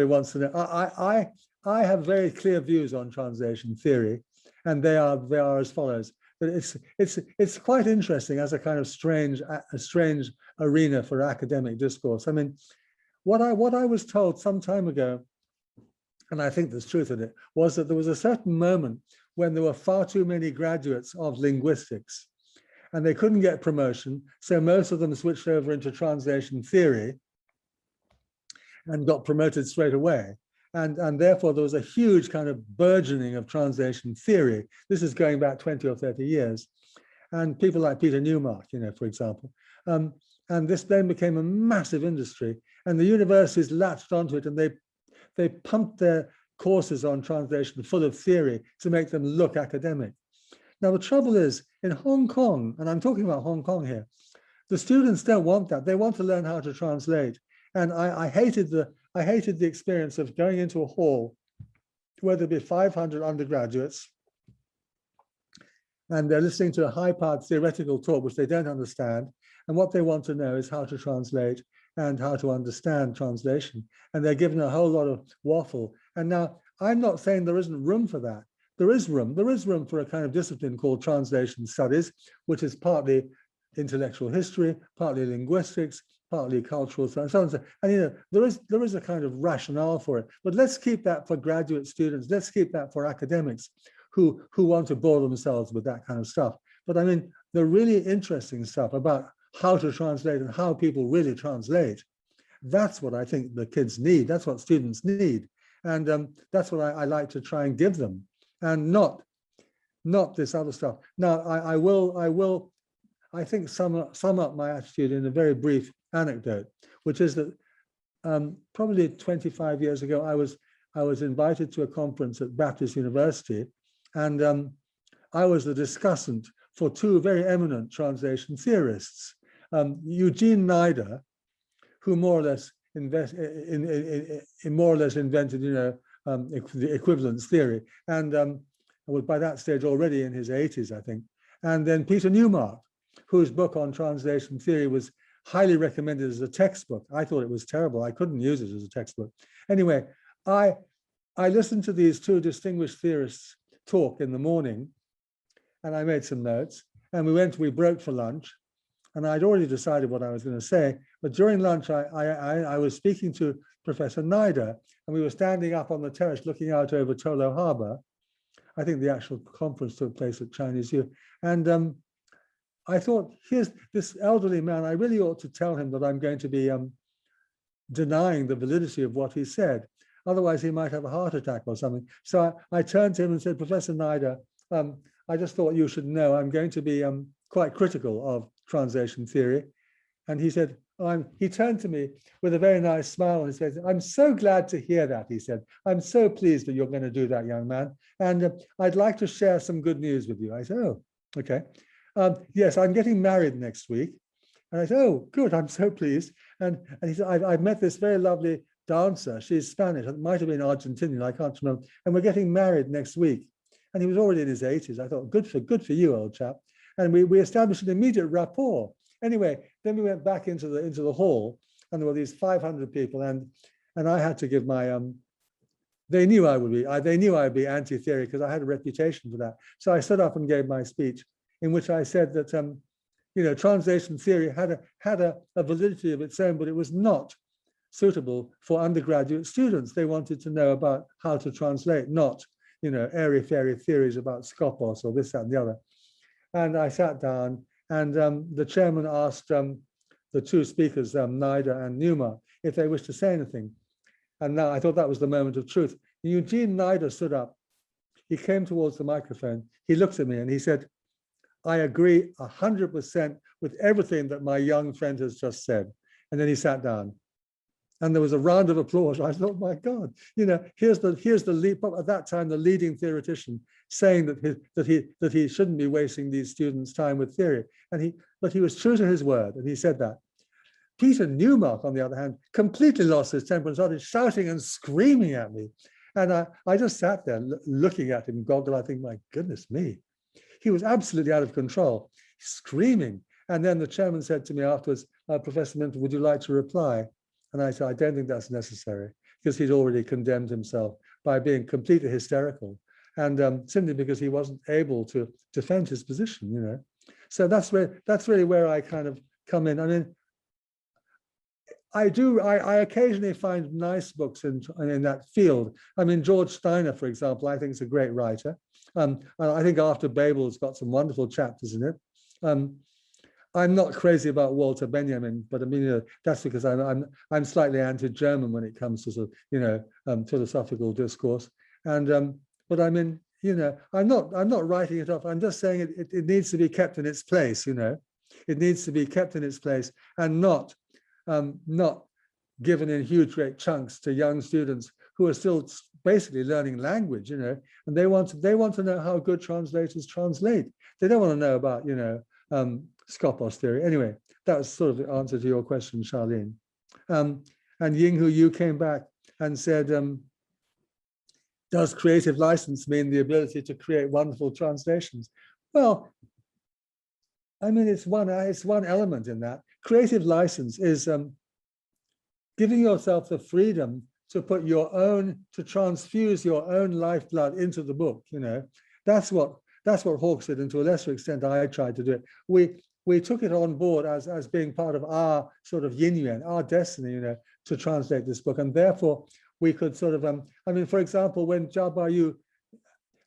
wants to know. I have very clear views on translation theory, and they are as follows. But it's quite interesting as a kind of strange arena for academic discourse. I mean, what I was told some time ago, and I think there's truth in it, was that there was a certain moment when there were far too many graduates of linguistics, and they couldn't get promotion, so most of them switched over into translation theory and got promoted straight away. And therefore, there was a huge kind of burgeoning of translation theory. This is going back 20 or 30 years. And people like Peter Newmark, you know, for example. And this then became a massive industry. And the universities latched onto it, and they pumped their courses on translation full of theory to make them look academic. Now, the trouble is, in Hong Kong, and I'm talking about Hong Kong here, the students don't want that. They want to learn how to translate. And I hated the experience of going into a hall where there'd be 500 undergraduates and they're listening to a high-powered theoretical talk which they don't understand. And what they want to know is how to translate and how to understand translation. And they're given a whole lot of waffle. And now I'm not saying there isn't room for that. There is room for a kind of discipline called translation studies, which is partly intellectual history, partly linguistics, partly cultural science, so on. And you know, there is a kind of rationale for it. But let's keep that for graduate students. Let's keep that for academics who want to bore themselves with that kind of stuff. But I mean, the really interesting stuff about how to translate and how people really translate, that's what I think the kids need. That's what students need. And that's what I like to try and give them, and not this other stuff. Now, I will, I think, sum up my attitude in a very brief anecdote, which is that probably 25 years ago, I was invited to a conference at Baptist University, and I was the discussant for two very eminent translation theorists, Eugene Neider, who more or less invented, you know, the equivalence theory, and was by that stage already in his 80s, I think, and then Peter Newmark, whose book on translation theory was highly recommended as a textbook. I thought it was terrible. I couldn't use it as a textbook. Anyway, I listened to these two distinguished theorists talk in the morning, and I made some notes, and we broke for lunch, and I'd already decided what I was going to say, but during lunch, I was speaking to Professor Neider, and we were standing up on the terrace looking out over Tolo Harbor. I think the actual conference took place at Chinese U. And I thought, here's this elderly man, I really ought to tell him that I'm going to be denying the validity of what he said. Otherwise, he might have a heart attack or something. So I turned to him and said, Professor Neider, I just thought you should know I'm going to be quite critical of translation theory. And he said, he turned to me with a very nice smile on his face. I'm so glad to hear that, he said. I'm so pleased that you're going to do that, young man. And I'd like to share some good news with you. I said, oh, okay. Yes, I'm getting married next week. And I said, oh, good, I'm so pleased. And he said, I've met this very lovely dancer. She's Spanish. It might have been Argentinian, I can't remember. And we're getting married next week. And he was already in his 80s. I thought, good for you, old chap. And we established an immediate rapport. Anyway, then we went back into the hall, and there were these 500 people, and I had to give my they knew I would be anti-theory because I had a reputation for that. So I stood up and gave my speech, in which I said that translation theory had a validity of its own, but it was not suitable for undergraduate students. They wanted to know about how to translate, not airy-fairy theories about Skopos or this, that, and the other. And I sat down, and the chairman asked the two speakers, Neider and Newmark, if they wished to say anything. And now I thought that was the moment of truth. Eugene Neider stood up. He came towards the microphone. He looked at me and he said, I agree 100% with everything that my young friend has just said. And then he sat down. And there was a round of applause. I thought, my God, here's the lead, at that time, the leading theoretician saying that he shouldn't be wasting these students' time with theory. But he was true to his word, and he said that. Peter Newmark, on the other hand, completely lost his temper and started shouting and screaming at me. And I just sat there looking at him, goggled. I think, my goodness me. He was absolutely out of control, screaming. And then the chairman said to me afterwards, Professor Minford, would you like to reply? And I said, I don't think that's necessary, because he'd already condemned himself by being completely hysterical, and simply because he wasn't able to defend his position, So that's really where I kind of come in. I mean, I occasionally find nice books in that field. I mean, George Steiner, for example, I think is a great writer. I think After Babel's got some wonderful chapters in it. I'm not crazy about Walter Benjamin, but I mean, that's because I'm slightly anti-German when it comes to sort of, philosophical discourse. And but I mean, I'm not writing it off. I'm just saying it needs to be kept in its place. It needs to be kept in its place and not given in huge great chunks to young students who are still basically learning language. And they want to know how good translators translate. They don't want to know about Skopos theory. Anyway, that was sort of the answer to your question, Charlene. And Yinghu, you came back and said, does creative license mean the ability to create wonderful translations? Well, I mean, it's one element in that. Creative license is giving yourself the freedom to to transfuse your own lifeblood into the book. That's what Hawkes did, and to a lesser extent, I tried to do it. We took it on board as being part of our sort of yin yuan, our destiny, to translate this book. And therefore, we could sort of, I mean, for example, when Jia Baoyu,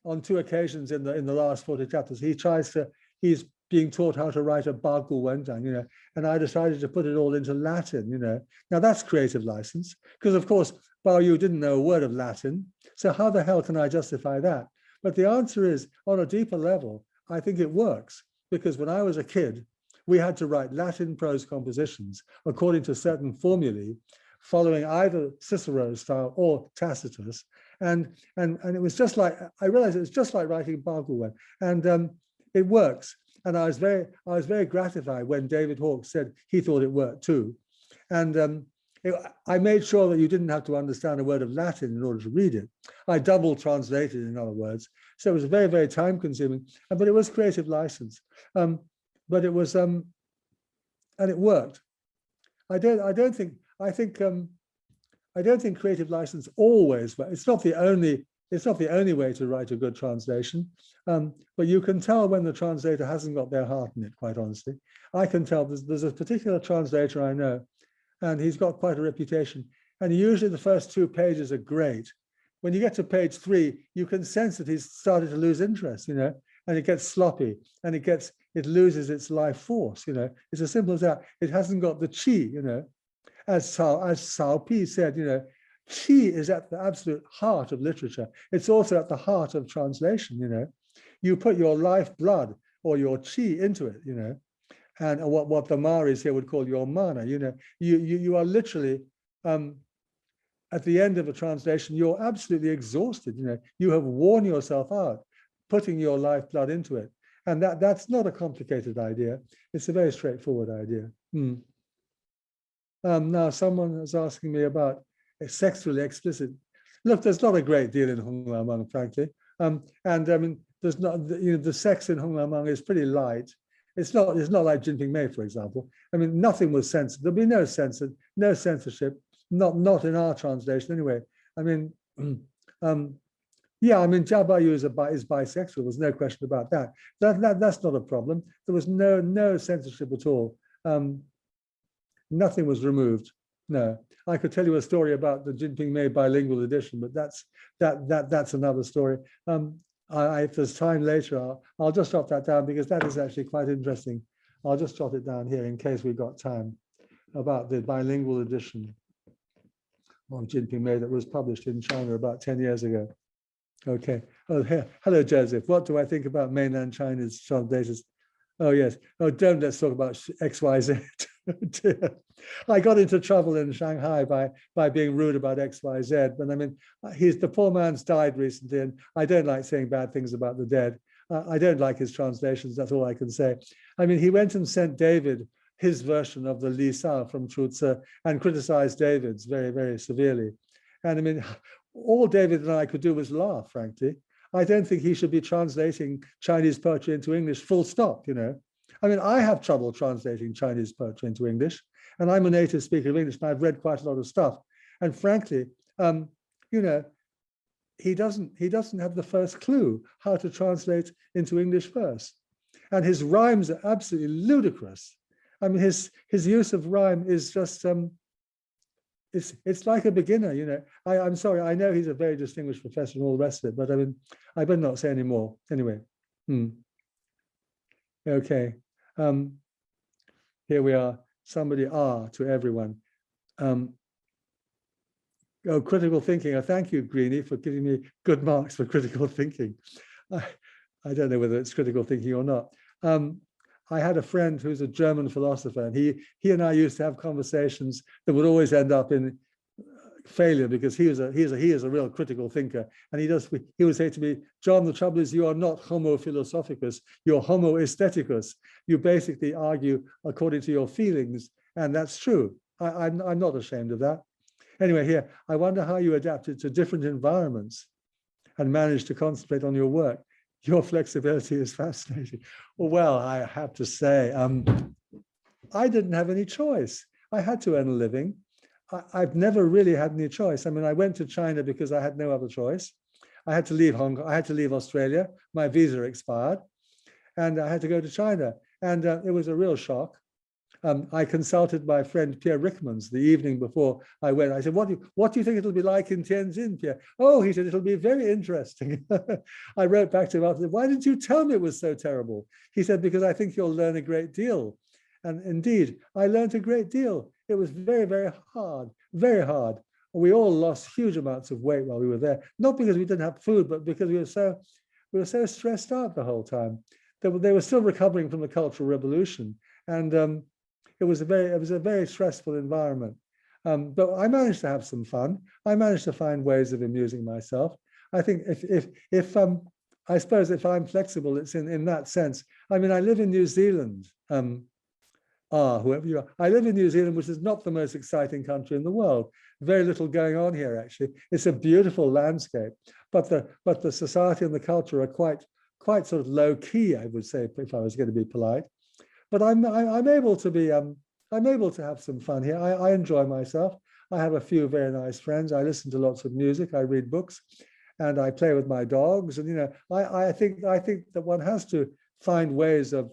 on 2 occasions in the last 40 chapters, he's being taught how to write a Bagu Wenzhang, and I decided to put it all into Latin, Now that's creative license, because of course, Baoyu didn't know a word of Latin. So how the hell can I justify that? But the answer is, on a deeper level, I think it works, because when I was a kid, we had to write Latin prose compositions according to certain formulae, following either Cicero's style or Tacitus. And it was just like, I realized it was just like writing Baguwen, and it works. And I was very gratified when David Hawkes said he thought it worked too. And I made sure that you didn't have to understand a word of Latin in order to read it. I double translated, in other words. So it was very, very time consuming, but it was creative license. But it was, and it worked. I don't think creative license always works. It's not the only it's not the only way to write a good translation, but you can tell when the translator hasn't got their heart in it, quite honestly. I can tell there's a particular translator I know, and he's got quite a reputation. And usually the first 2 pages are great. When you get to page 3, you can sense that he's started to lose interest, you know, and it gets sloppy, and it loses its life force, you know. It's as simple as that. It hasn't got the chi, you know. As Cao Pi said, you know, qi is at the absolute heart of literature. It's also at the heart of translation, you know. You put your lifeblood or your qi into it, you know, and what the Maoris here would call your mana, you know. You are literally, at the end of a translation, you're absolutely exhausted, you know. You have worn yourself out, putting your lifeblood into it. And that's not a complicated idea. It's a very straightforward idea. Now, someone is asking me about sexually explicit. Look, there's not a great deal in Hong Lamang, frankly. And I mean, there's not, you know, the sex in Hong Lamang is pretty light. It's not like Jinping Mei, for example. I mean, nothing was censored. There'll be no censorship, not in our translation anyway. I mean, yeah, I mean, Jia Bayu is bisexual. There's no question about that. That's not a problem. There was no censorship at all. Nothing was removed. No, I could tell you a story about the Jinping Mei bilingual edition, but that's another story. If there's time later, I'll just jot that down because that is actually quite interesting. I'll just jot it down here in case we've got time, about the bilingual edition of Jinping Mei that was published in China about 10 years ago. Okay. Oh, here. Hello, Joseph. What do I think about mainland China's translators? Oh, yes. Oh, let's talk about XYZ. I got into trouble in Shanghai by being rude about XYZ. But I mean, the poor man's died recently, and I don't like saying bad things about the dead. I don't like his translations. That's all I can say. I mean, he went and sent David his version of the Li Sa from Chu Tzu and criticized David's very, very severely. And I mean, all David and I could do was laugh, frankly. I don't think he should be translating Chinese poetry into English, full stop, you know. I mean, I have trouble translating Chinese poetry into English, and I'm a native speaker of English, and I've read quite a lot of stuff. And frankly, you know, he doesn't have the first clue how to translate into English verse. And his rhymes are absolutely ludicrous. I mean, his use of rhyme is just, it's like a beginner, you know. I'm sorry, I know he's a very distinguished professor and all the rest of it, but I mean, I better not say any more. Anyway, okay. Here we are. Somebody to everyone. Oh, critical thinking. Oh, thank you, Greenie, for giving me good marks for critical thinking. I don't know whether it's critical thinking or not. I had a friend who's a German philosopher, and he and I used to have conversations that would always end up in failure because he is a real critical thinker. And he would say to me, John, the trouble is you are not homo philosophicus, you're homo aestheticus. You basically argue according to your feelings, and that's true. I'm not ashamed of that. Anyway, here, I wonder how you adapted to different environments and managed to concentrate on your work. Your flexibility is fascinating. Well, I have to say, I didn't have any choice. I had to earn a living. I've never really had any choice. I mean, I went to China because I had no other choice. I had to leave Hong Kong. I had to leave Australia. My visa expired, and I had to go to China. And it was a real shock. I consulted my friend Pierre Rickmans the evening before I went. I said, what do you think it'll be like in Tianjin, Pierre? Oh, he said, it'll be very interesting. I wrote back to him after, why didn't you tell me it was so terrible? He said, because I think you'll learn a great deal. And indeed, I learned a great deal. It was very, very hard, very hard. We all lost huge amounts of weight while we were there, not because we didn't have food, but because we were so stressed out the whole time. They were still recovering from the Cultural Revolution. And it was a very stressful environment, but I managed to have some fun. I managed to find ways of amusing myself. I think I suppose if I'm flexible, it's in that sense. I mean, I live in New Zealand. Whoever you are, I live in New Zealand, which is not the most exciting country in the world. Very little going on here, actually. It's a beautiful landscape, but the society and the culture are quite sort of low key, I would say, if I was going to be polite. But I'm able to have some fun here. I enjoy myself. I have a few very nice friends. I listen to lots of music. I read books, and I play with my dogs. And, you know, I think that one has to find ways of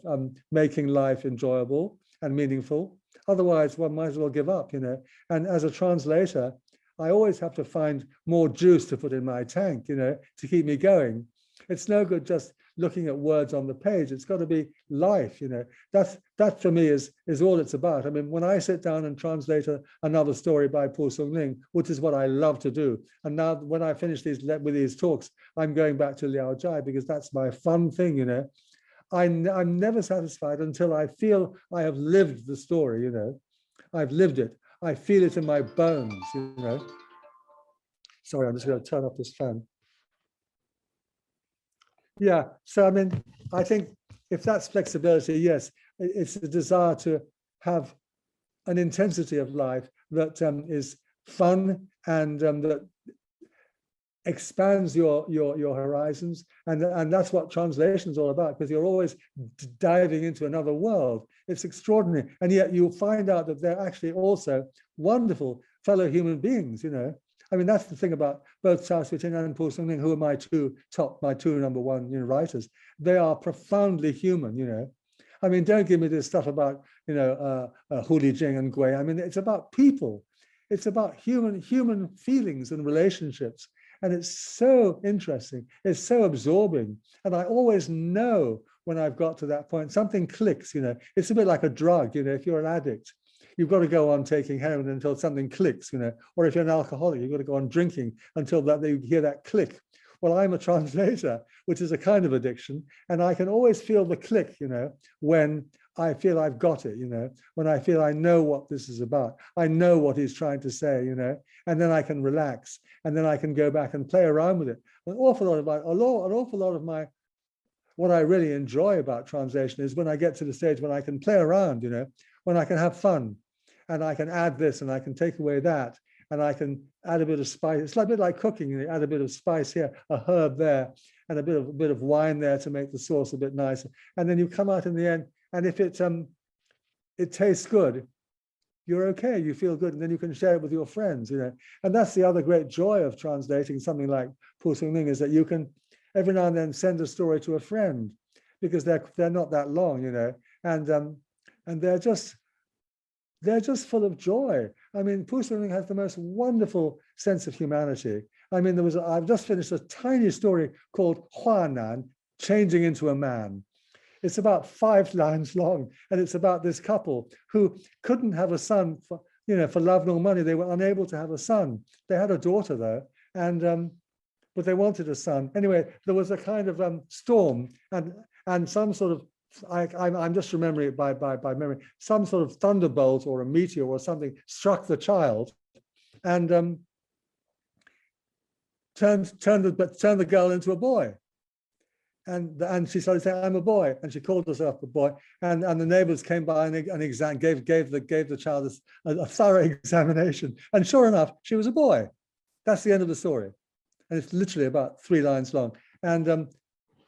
making life enjoyable and meaningful. Otherwise, one might as well give up, you know. And as a translator, I always have to find more juice to put in my tank, you know, to keep me going. It's no good just looking at words on the page. It's got to be life, you know. That for me is all it's about. I mean, when I sit down and translate another story by Po Sung Ling, which is what I love to do, and now when I finish with these talks, I'm going back to Liao Jai because that's my fun thing, you know. I'm never satisfied until I feel I have lived the story, you know. I've lived it. I feel it in my bones, you know. Sorry, I'm just going to turn off this fan. Yeah, so I mean, I think if that's flexibility, yes, it's a desire to have an intensity of life that is fun and that expands your horizons, and that's what translation is all about, because you're always diving into another world. It's extraordinary, and yet you'll find out that they're actually also wonderful fellow human beings, you know. I mean, that's the thing about both Cao Suiting and Po Sung Ling, who are my two number one, you know, writers. They are profoundly human, you know. I mean, don't give me this stuff about, you know, Hu Lijing and Gui. I mean, it's about people. It's about human feelings and relationships. And it's so interesting. It's so absorbing. And I always know when I've got to that point, something clicks, you know. It's a bit like a drug, you know, if you're an addict, you've got to go on taking heroin until something clicks, you know, or if you're an alcoholic, you've got to go on drinking until you hear that click. Well, I'm a translator, which is a kind of addiction, and I can always feel the click, you know, when I feel I've got it, you know, when I feel I know what this is about. I know what he's trying to say, you know, and then I can relax, and then I can go back and play around with it. An awful lot of what I really enjoy about translation is when I get to the stage when I can play around, you know, when I can have fun, and I can add this and I can take away that, and I can add a bit of spice. It's like a bit like cooking. You add a bit of spice here, a herb there, and a bit of wine there to make the sauce a bit nicer. And then you come out in the end, and if it tastes good, you're okay. You feel good, and then you can share it with your friends. You know, and that's the other great joy of translating something like Po Sung Ling, is that you can every now and then send a story to a friend, because they're not that long, you know, and they're just full of joy. I mean, Po Sung Ling has the most wonderful sense of humanity. I mean, I've just finished a tiny story called Hua Nan Changing into a Man. It's about 5 lines long, and it's about this couple who couldn't have a son for love nor money. They were unable to have a son. They had a daughter though, and but they wanted a son. Anyway, there was a kind of storm and some sort of, I'm just remembering it by memory, some sort of thunderbolt or a meteor or something struck the child, and turned the girl into a boy. And she started saying, "I'm a boy," and she called herself a boy. And the neighbors came by and gave the child a thorough examination. And sure enough, she was a boy. That's the end of the story. And it's literally about 3 lines long. And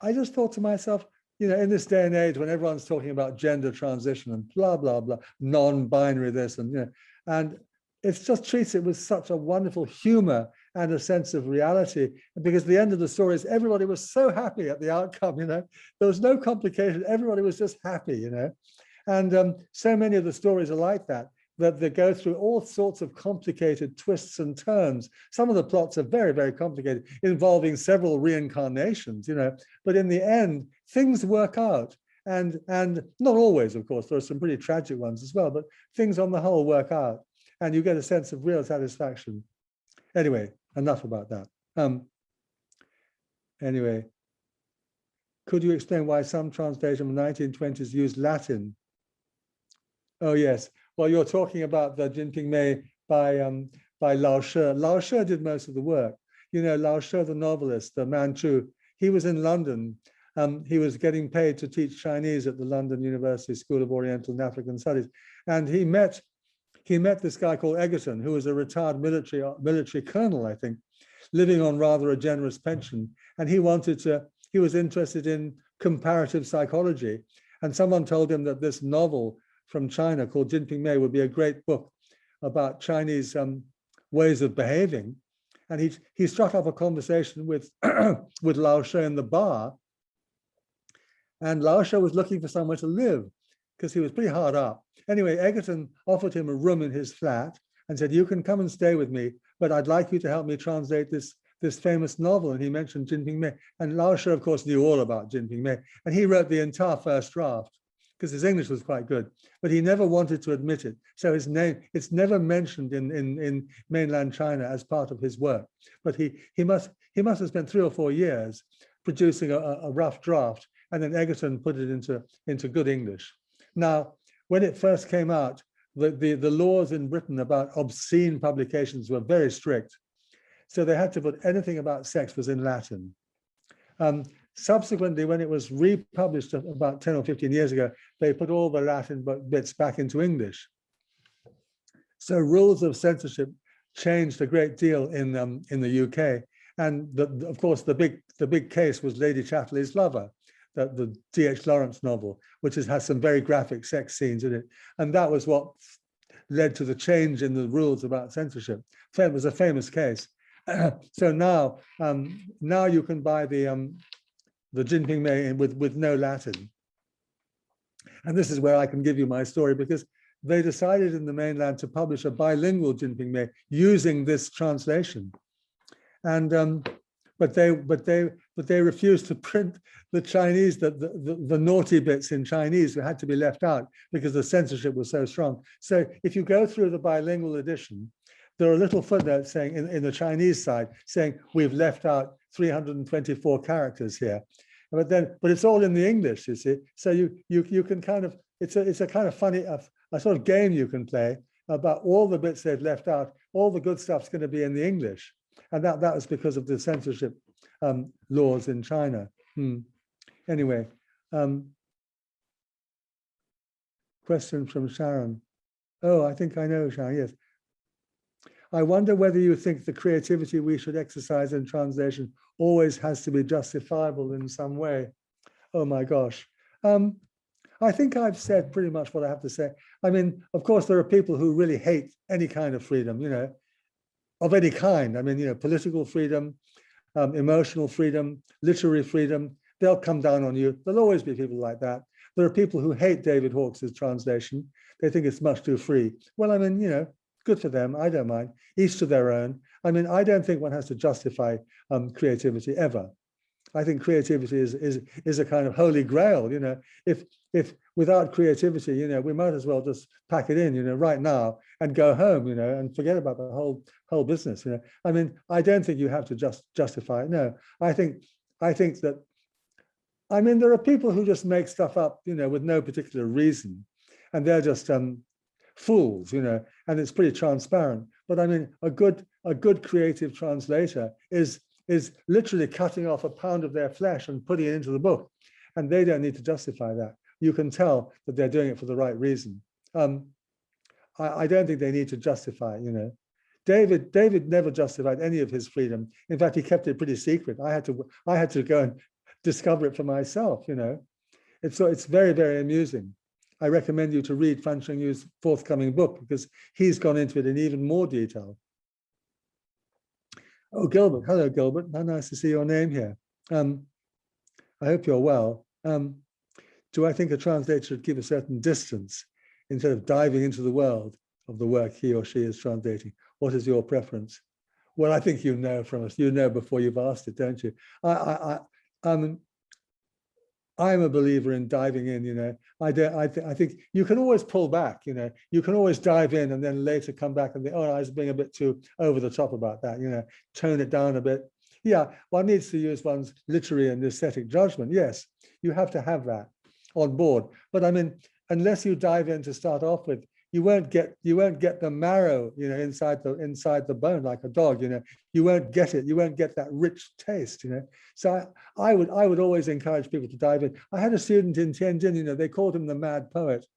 I just thought to myself, you know, in this day and age when everyone's talking about gender transition and blah, blah, blah, non-binary this, and, you know, and it just treats it with such a wonderful humor and a sense of reality, because the end of the story is everybody was so happy at the outcome, you know, there was no complication, everybody was just happy, you know. And so many of the stories are like that they go through all sorts of complicated twists and turns. Some of the plots are very, very complicated, involving several reincarnations, you know, but in the end, things work out. And not always, of course, there are some pretty tragic ones as well, but things on the whole work out, and you get a sense of real satisfaction. Anyway, enough about that. Anyway, could you explain why some translation from the 1920s used Latin? Oh, yes. Well, you're talking about the Jinping Mei by Lao She. Lao She did most of the work. You know, Lao She, the novelist, the Manchu, he was in London. He was getting paid to teach Chinese at the London University School of Oriental and African Studies. And he met this guy called Acton, who was a retired military colonel, I think, living on rather a generous pension. And he was interested in comparative psychology. And someone told him that this novel from China called Jinping Mei would be a great book about Chinese ways of behaving. And he struck up a conversation with with Lao She in the bar. And Lao She was looking for somewhere to live because he was pretty hard up. Anyway, Acton offered him a room in his flat and said, "You can come and stay with me, but I'd like you to help me translate this famous novel." And he mentioned Jin Ping Mei. And Lao She, of course, knew all about Jin Ping Mei. And he wrote the entire first draft because his English was quite good, but he never wanted to admit it. So his name, it's never mentioned in mainland China as part of his work. But he must have spent 3 or 4 years producing a rough draft, and then Acton put it into good English. Now, when it first came out, the laws in Britain about obscene publications were very strict. So they had to put anything about sex was in Latin. Subsequently, when it was republished about 10 or 15 years ago, they put all the Latin bits back into English. So rules of censorship changed a great deal in the UK. And of course, the big case was Lady Chatterley's Lover, the D.H. Lawrence novel, which has some very graphic sex scenes in it. And that was what led to the change in the rules about censorship. So it was a famous case. So now you can buy the Jin Ping Mei with no Latin. And this is where I can give you my story, because they decided in the mainland to publish a bilingual Jin Ping Mei using this translation. And but they refused to print the Chinese, the naughty bits in Chinese had to be left out because the censorship was so strong. So if you go through the bilingual edition, there are little footnotes saying in the Chinese side saying we've left out 324 characters here, but it's all in the English, you see. So you can kind of, it's a kind of funny a sort of game you can play about all the bits they've left out. All the good stuff's going to be in the English, and that was because of the censorship laws in China. Anyway, question from Sharon. Oh, I think I know, Sharon. Yes. I wonder whether you think the creativity we should exercise in translation always has to be justifiable in some way. Oh my gosh. I think I've said pretty much what I have to say. I mean, of course, there are people who really hate any kind of freedom, you know, of any kind. I mean, you know, political freedom, emotional freedom, literary freedom, they'll come down on you. There'll always be people like that. There are people who hate David Hawkes' translation. They think it's much too free. Well, I mean, you know, good for them. I don't mind. Each to their own. I mean, I don't think one has to justify creativity ever. I think creativity is a kind of holy grail. You know, if without creativity, you know, we might as well just pack it in, you know, right now and go home, you know, and forget about the whole business. You know, I mean, I don't think you have to just justify it. No, I think that, I mean, there are people who just make stuff up, you know, with no particular reason, and they're just fools, you know, and it's pretty transparent. But I mean, a good creative translator is literally cutting off a pound of their flesh and putting it into the book, and they don't need to justify that. You can tell that they're doing it for the right reason. I don't think they need to justify it, you know. David never justified any of his freedom. In fact, he kept it pretty secret. I had to go and discover it for myself, you know. It's very, very amusing. I recommend you to read Fan Chengyu's forthcoming book because he's gone into it in even more detail. Oh, Gilbert. Hello, Gilbert. How nice to see your name here. I hope you're well. Do I think a translator should keep a certain distance instead of diving into the world of the work he or she is translating? What is your preference? Well, I think you know from us. You know before you've asked it, don't you? I'm a believer in diving in, you know. I think you can always pull back, you know. You can always dive in and then later come back and think, oh, I was being a bit too over the top about that, you know, tone it down a bit. Yeah, one needs to use one's literary and aesthetic judgment. Yes, you have to have that on board. But I mean, unless you dive in to start off with, you won't get the marrow, you know, inside the bone like a dog, you know. You won't get it. You won't get that rich taste, you know. So I would always encourage people to dive in. I had a student in Tianjin, you know, they called him the mad poet,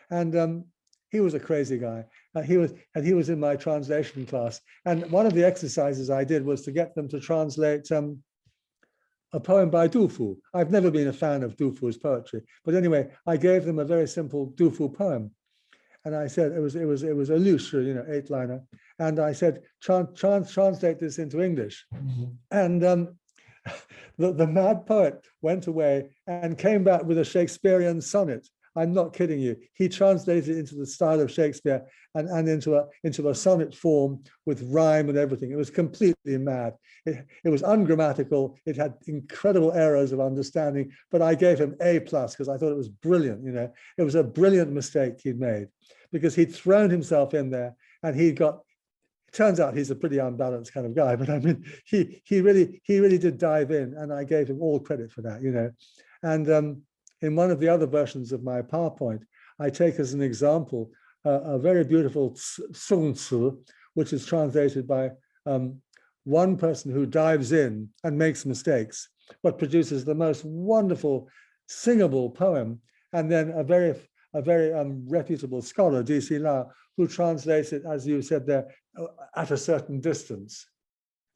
and he was a crazy guy. He was in my translation class, and one of the exercises I did was to get them to translate a poem by Du Fu. I've never been a fan of Du Fu's poetry, but anyway, I gave them a very simple Du Fu poem. And I said it was a Lu Shi, you know, 8-liner. And I said, translate this into English. And the mad poet went away and came back with a Shakespearean sonnet. I'm not kidding you. He translated it into the style of Shakespeare and into a sonnet form with rhyme and everything. It was completely mad. It was ungrammatical. It had incredible errors of understanding, but I gave him A+ because I thought it was brilliant. You know, it was a brilliant mistake he'd made because he'd thrown himself in there and he got. Turns out he's a pretty unbalanced kind of guy, but I mean, he really did dive in, and I gave him all credit for that, you know. And in one of the other versions of my PowerPoint, I take as an example a very beautiful Song Ci, which is translated by one person who dives in and makes mistakes, but produces the most wonderful singable poem, and then a very reputable scholar, D.C. Lau, who translates it, as you said there, at a certain distance.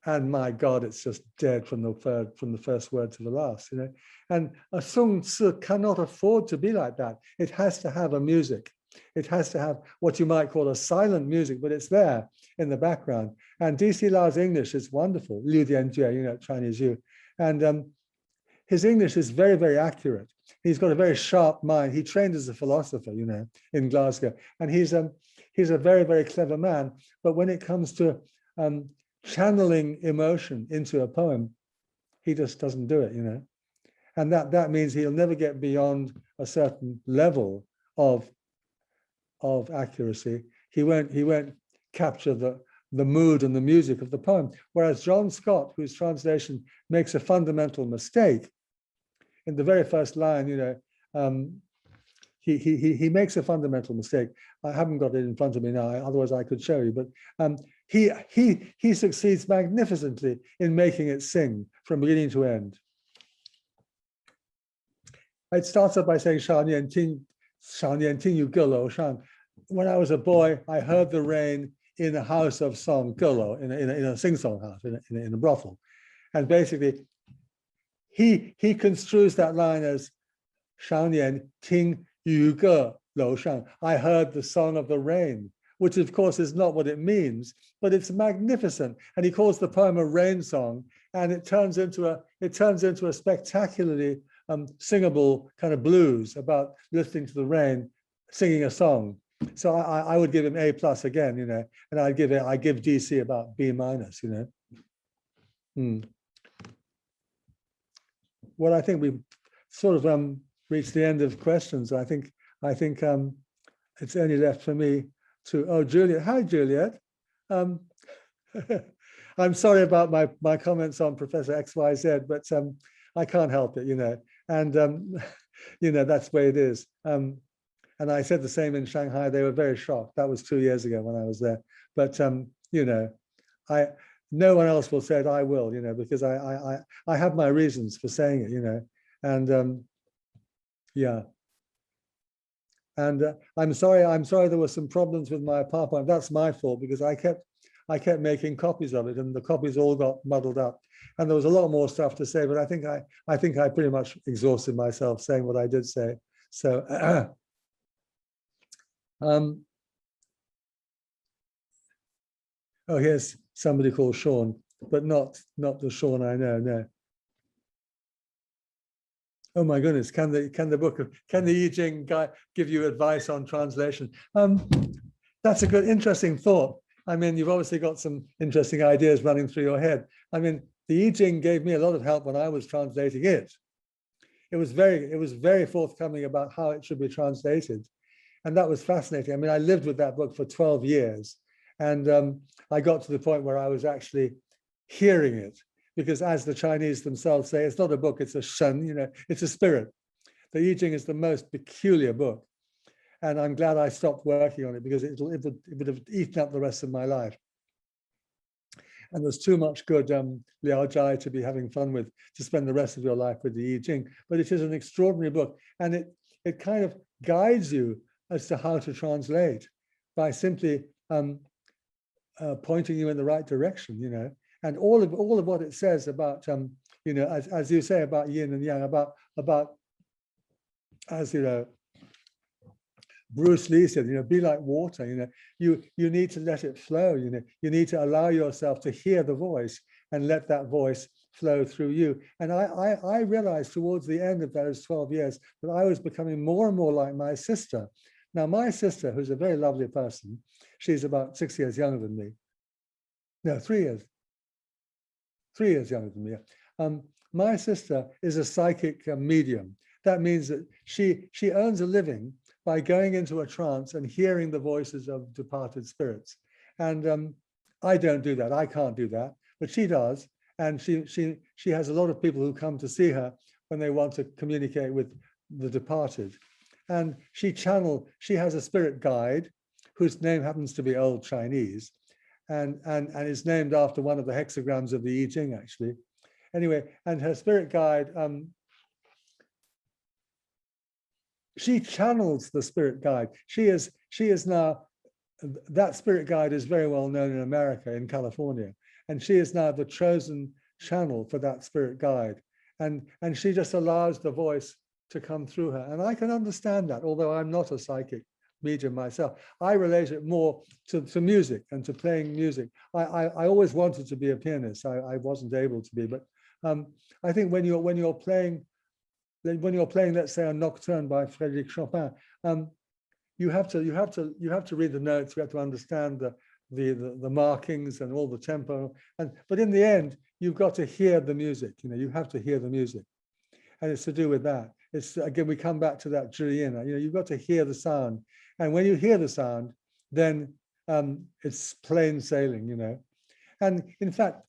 And my God, it's just dead from the first word to the last, you know. And a Song Ci cannot afford to be like that. It has to have a music. It has to have what you might call a silent music, but it's there in the background. And D.C. Lau's English is wonderful, Liu Dianjue, you know, Chinese you. And his English is very, very accurate. He's got a very sharp mind. He trained as a philosopher, you know, in Glasgow. And he's a very, very clever man. But when it comes to channeling emotion into a poem, he just doesn't do it, you know. And that means he'll never get beyond a certain level of accuracy. He won't capture the mood and the music of the poem. Whereas John Scott, whose translation makes a fundamental mistake in the very first line, you know, he makes a fundamental mistake. I haven't got it in front of me now, otherwise I could show you, but he succeeds magnificently in making it sing from beginning to end. It starts up by saying, 少年听有阁楼上. When I was a boy, I heard the rain in a house of song, 阁楼, in a sing-song house, in a brothel. And basically, he construes that line as 少年听有阁楼上. I heard the song of the rain, which of course is not what it means, but it's magnificent. And he calls the poem a rain song, and it turns into a spectacularly singable kind of blues about listening to the rain, singing a song. So I would give him A+ again, you know, and I give DC about B-, you know. Well, I think we've sort of reached the end of questions. I think it's only left for me to, Juliet. Hi, Juliet. I'm sorry about my comments on Professor XYZ, but I can't help it, you know. And, you know, that's the way it is. And I said the same in Shanghai. They were very shocked. That was 2 years ago when I was there. But, you know, no one else will say it, I will, you know, because I have my reasons for saying it, you know. And, yeah. And I'm sorry there were some problems with my PowerPoint. That's my fault because I kept making copies of it and the copies all got muddled up. And there was a lot more stuff to say, but I think I pretty much exhausted myself saying what I did say. So oh, here's somebody called Sean, but not the Sean I know, no. Oh my goodness, can the I Ching guy give you advice on translation? That's a good, interesting thought. I mean, you've obviously got some interesting ideas running through your head. I mean, the I Ching gave me a lot of help when I was translating it. It was very forthcoming about how it should be translated. And that was fascinating. I mean, I lived with that book for 12 years. And I got to the point where I was actually hearing it. Because as the Chinese themselves say, it's not a book, it's a shen, you know, it's a spirit. The I Ching is the most peculiar book. And I'm glad I stopped working on it because it would have eaten up the rest of my life. And there's too much good Liao Jai to be having fun with, to spend the rest of your life with the I Ching. But it is an extraordinary book. And it kind of guides you as to how to translate by simply pointing you in the right direction, you know. And all of what it says about, you know, as you say about yin and yang, about as you know, Bruce Lee said, be like water, you need to let it flow, you need to allow yourself to hear the voice and let that voice flow through you. And I realized towards the end of those 12 years that I was becoming more and more like my sister. Now, my sister, who's a very lovely person, she's about 6 years younger than me. No, 3 years. 3 years younger than me. My sister is a psychic medium. That means that she earns a living by going into a trance and hearing the voices of departed spirits. And I don't do that. I can't do that, but she does. And she has a lot of people who come to see her when they want to communicate with the departed. And she has a spirit guide whose name happens to be Old Chinese and is named after one of the hexagrams of the I Ching, actually. Anyway, and her spirit guide, she channels the spirit guide. She is now, that spirit guide is very well known in America, in California. And she is now the chosen channel for that spirit guide. And she just allows the voice to come through her. And I can understand that, although I'm not a psychic medium myself. I relate it more to music and to playing music. I always wanted to be a pianist. I wasn't able to be, but I think when you're playing, let's say, a nocturne by Frédéric Chopin, you have to read the notes. You have to understand the markings and all the tempo. But in the end, you've got to hear the music. You have to hear the music, and it's to do with that. It's again, we come back to that Juliana. You've got to hear the sound, and when you hear the sound, then it's plain sailing. And in fact,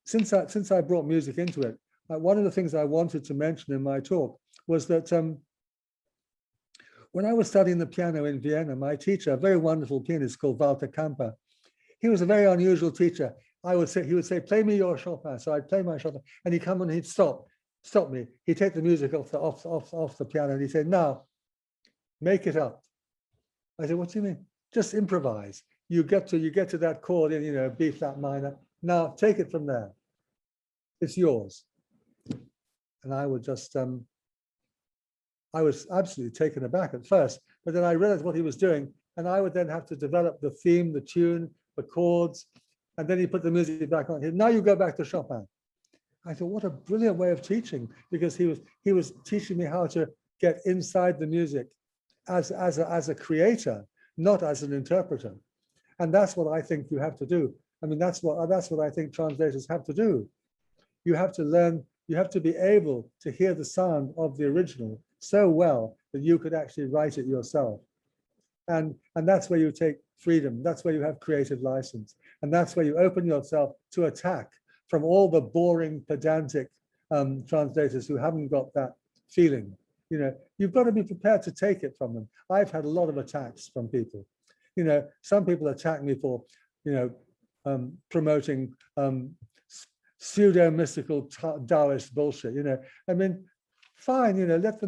since I brought music into it, one of the things I wanted to mention in my talk was that when I was studying the piano in Vienna, my teacher, a very wonderful pianist called Walter Kamper, he was a very unusual teacher. He would say, play me your Chopin. So I'd play my Chopin, and he'd come and he'd stop me. He'd take the music off the piano, and he'd say, now, make it up. I said, what do you mean? Just improvise. You get to that chord in, B flat minor. Now take it from there. It's yours. And I would just, I was absolutely taken aback at first, but then I realized what he was doing, and I would then have to develop the theme, the tune, the chords, and then he put the music back on. Now you go back to Chopin. I thought, what a brilliant way of teaching, because he was teaching me how to get inside the music as a creator, not as an interpreter. And that's what I think you have to do. I mean, that's what I think translators have to do. You have to learn, you have to be able to hear the sound of the original so well that you could actually write it yourself. And that's where you take freedom. That's where you have creative license. And that's where you open yourself to attack from all the boring, pedantic translators who haven't got that feeling. You've got to be prepared to take it from them. I've had a lot of attacks from people. Some people attack me for, promoting pseudo-mystical Taoist bullshit. I mean, fine. Let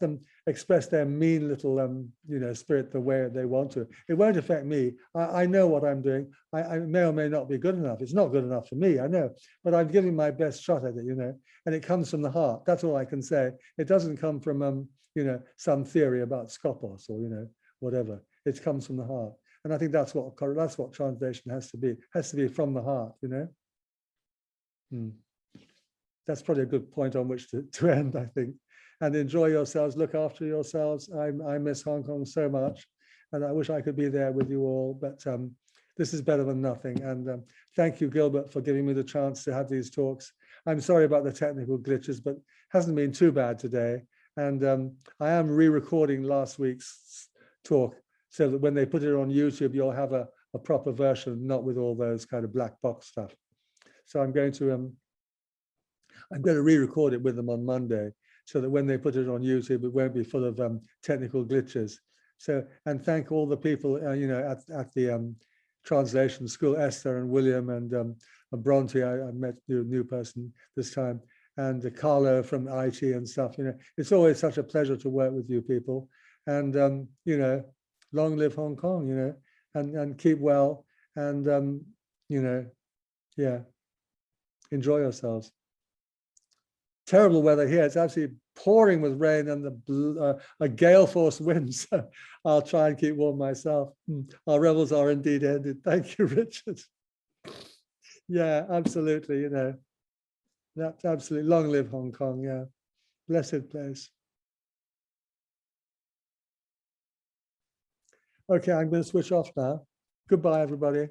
them express their mean little, spirit the way they want to. It won't affect me. I know what I'm doing. I may or may not be good enough. It's not good enough for me, I know, but I'm giving my best shot at it, and it comes from the heart. That's all I can say. It doesn't come from, some theory about Skopos or, whatever. It comes from the heart. And I think that's what translation has to be from the heart, That's probably a good point on which to end, I think. And enjoy yourselves, look after yourselves. I miss Hong Kong so much, and I wish I could be there with you all, but this is better than nothing. And thank you, Gilbert, for giving me the chance to have these talks. I'm sorry about the technical glitches, but hasn't been too bad today. And I am re-recording last week's talk so that when they put it on YouTube, you'll have a proper version, not with all those kind of black box stuff. So I'm going to re-record it with them on Monday, so that when they put it on YouTube, it won't be full of technical glitches. So, and thank all the people, at the translation school, Esther and William and Bronte. I met a new person this time, and Carlo from IT and stuff. It's always such a pleasure to work with you people. And long live Hong Kong. And keep well. And yeah, enjoy yourselves. terrible weather here. It's absolutely pouring with rain and a gale force wind. So I'll try and keep warm myself. Our revels are indeed ended. Thank you, Richard. Yeah, absolutely. You know, that's absolutely. Long live Hong Kong. Yeah, blessed place. Okay, I'm going to switch off now. Goodbye, everybody.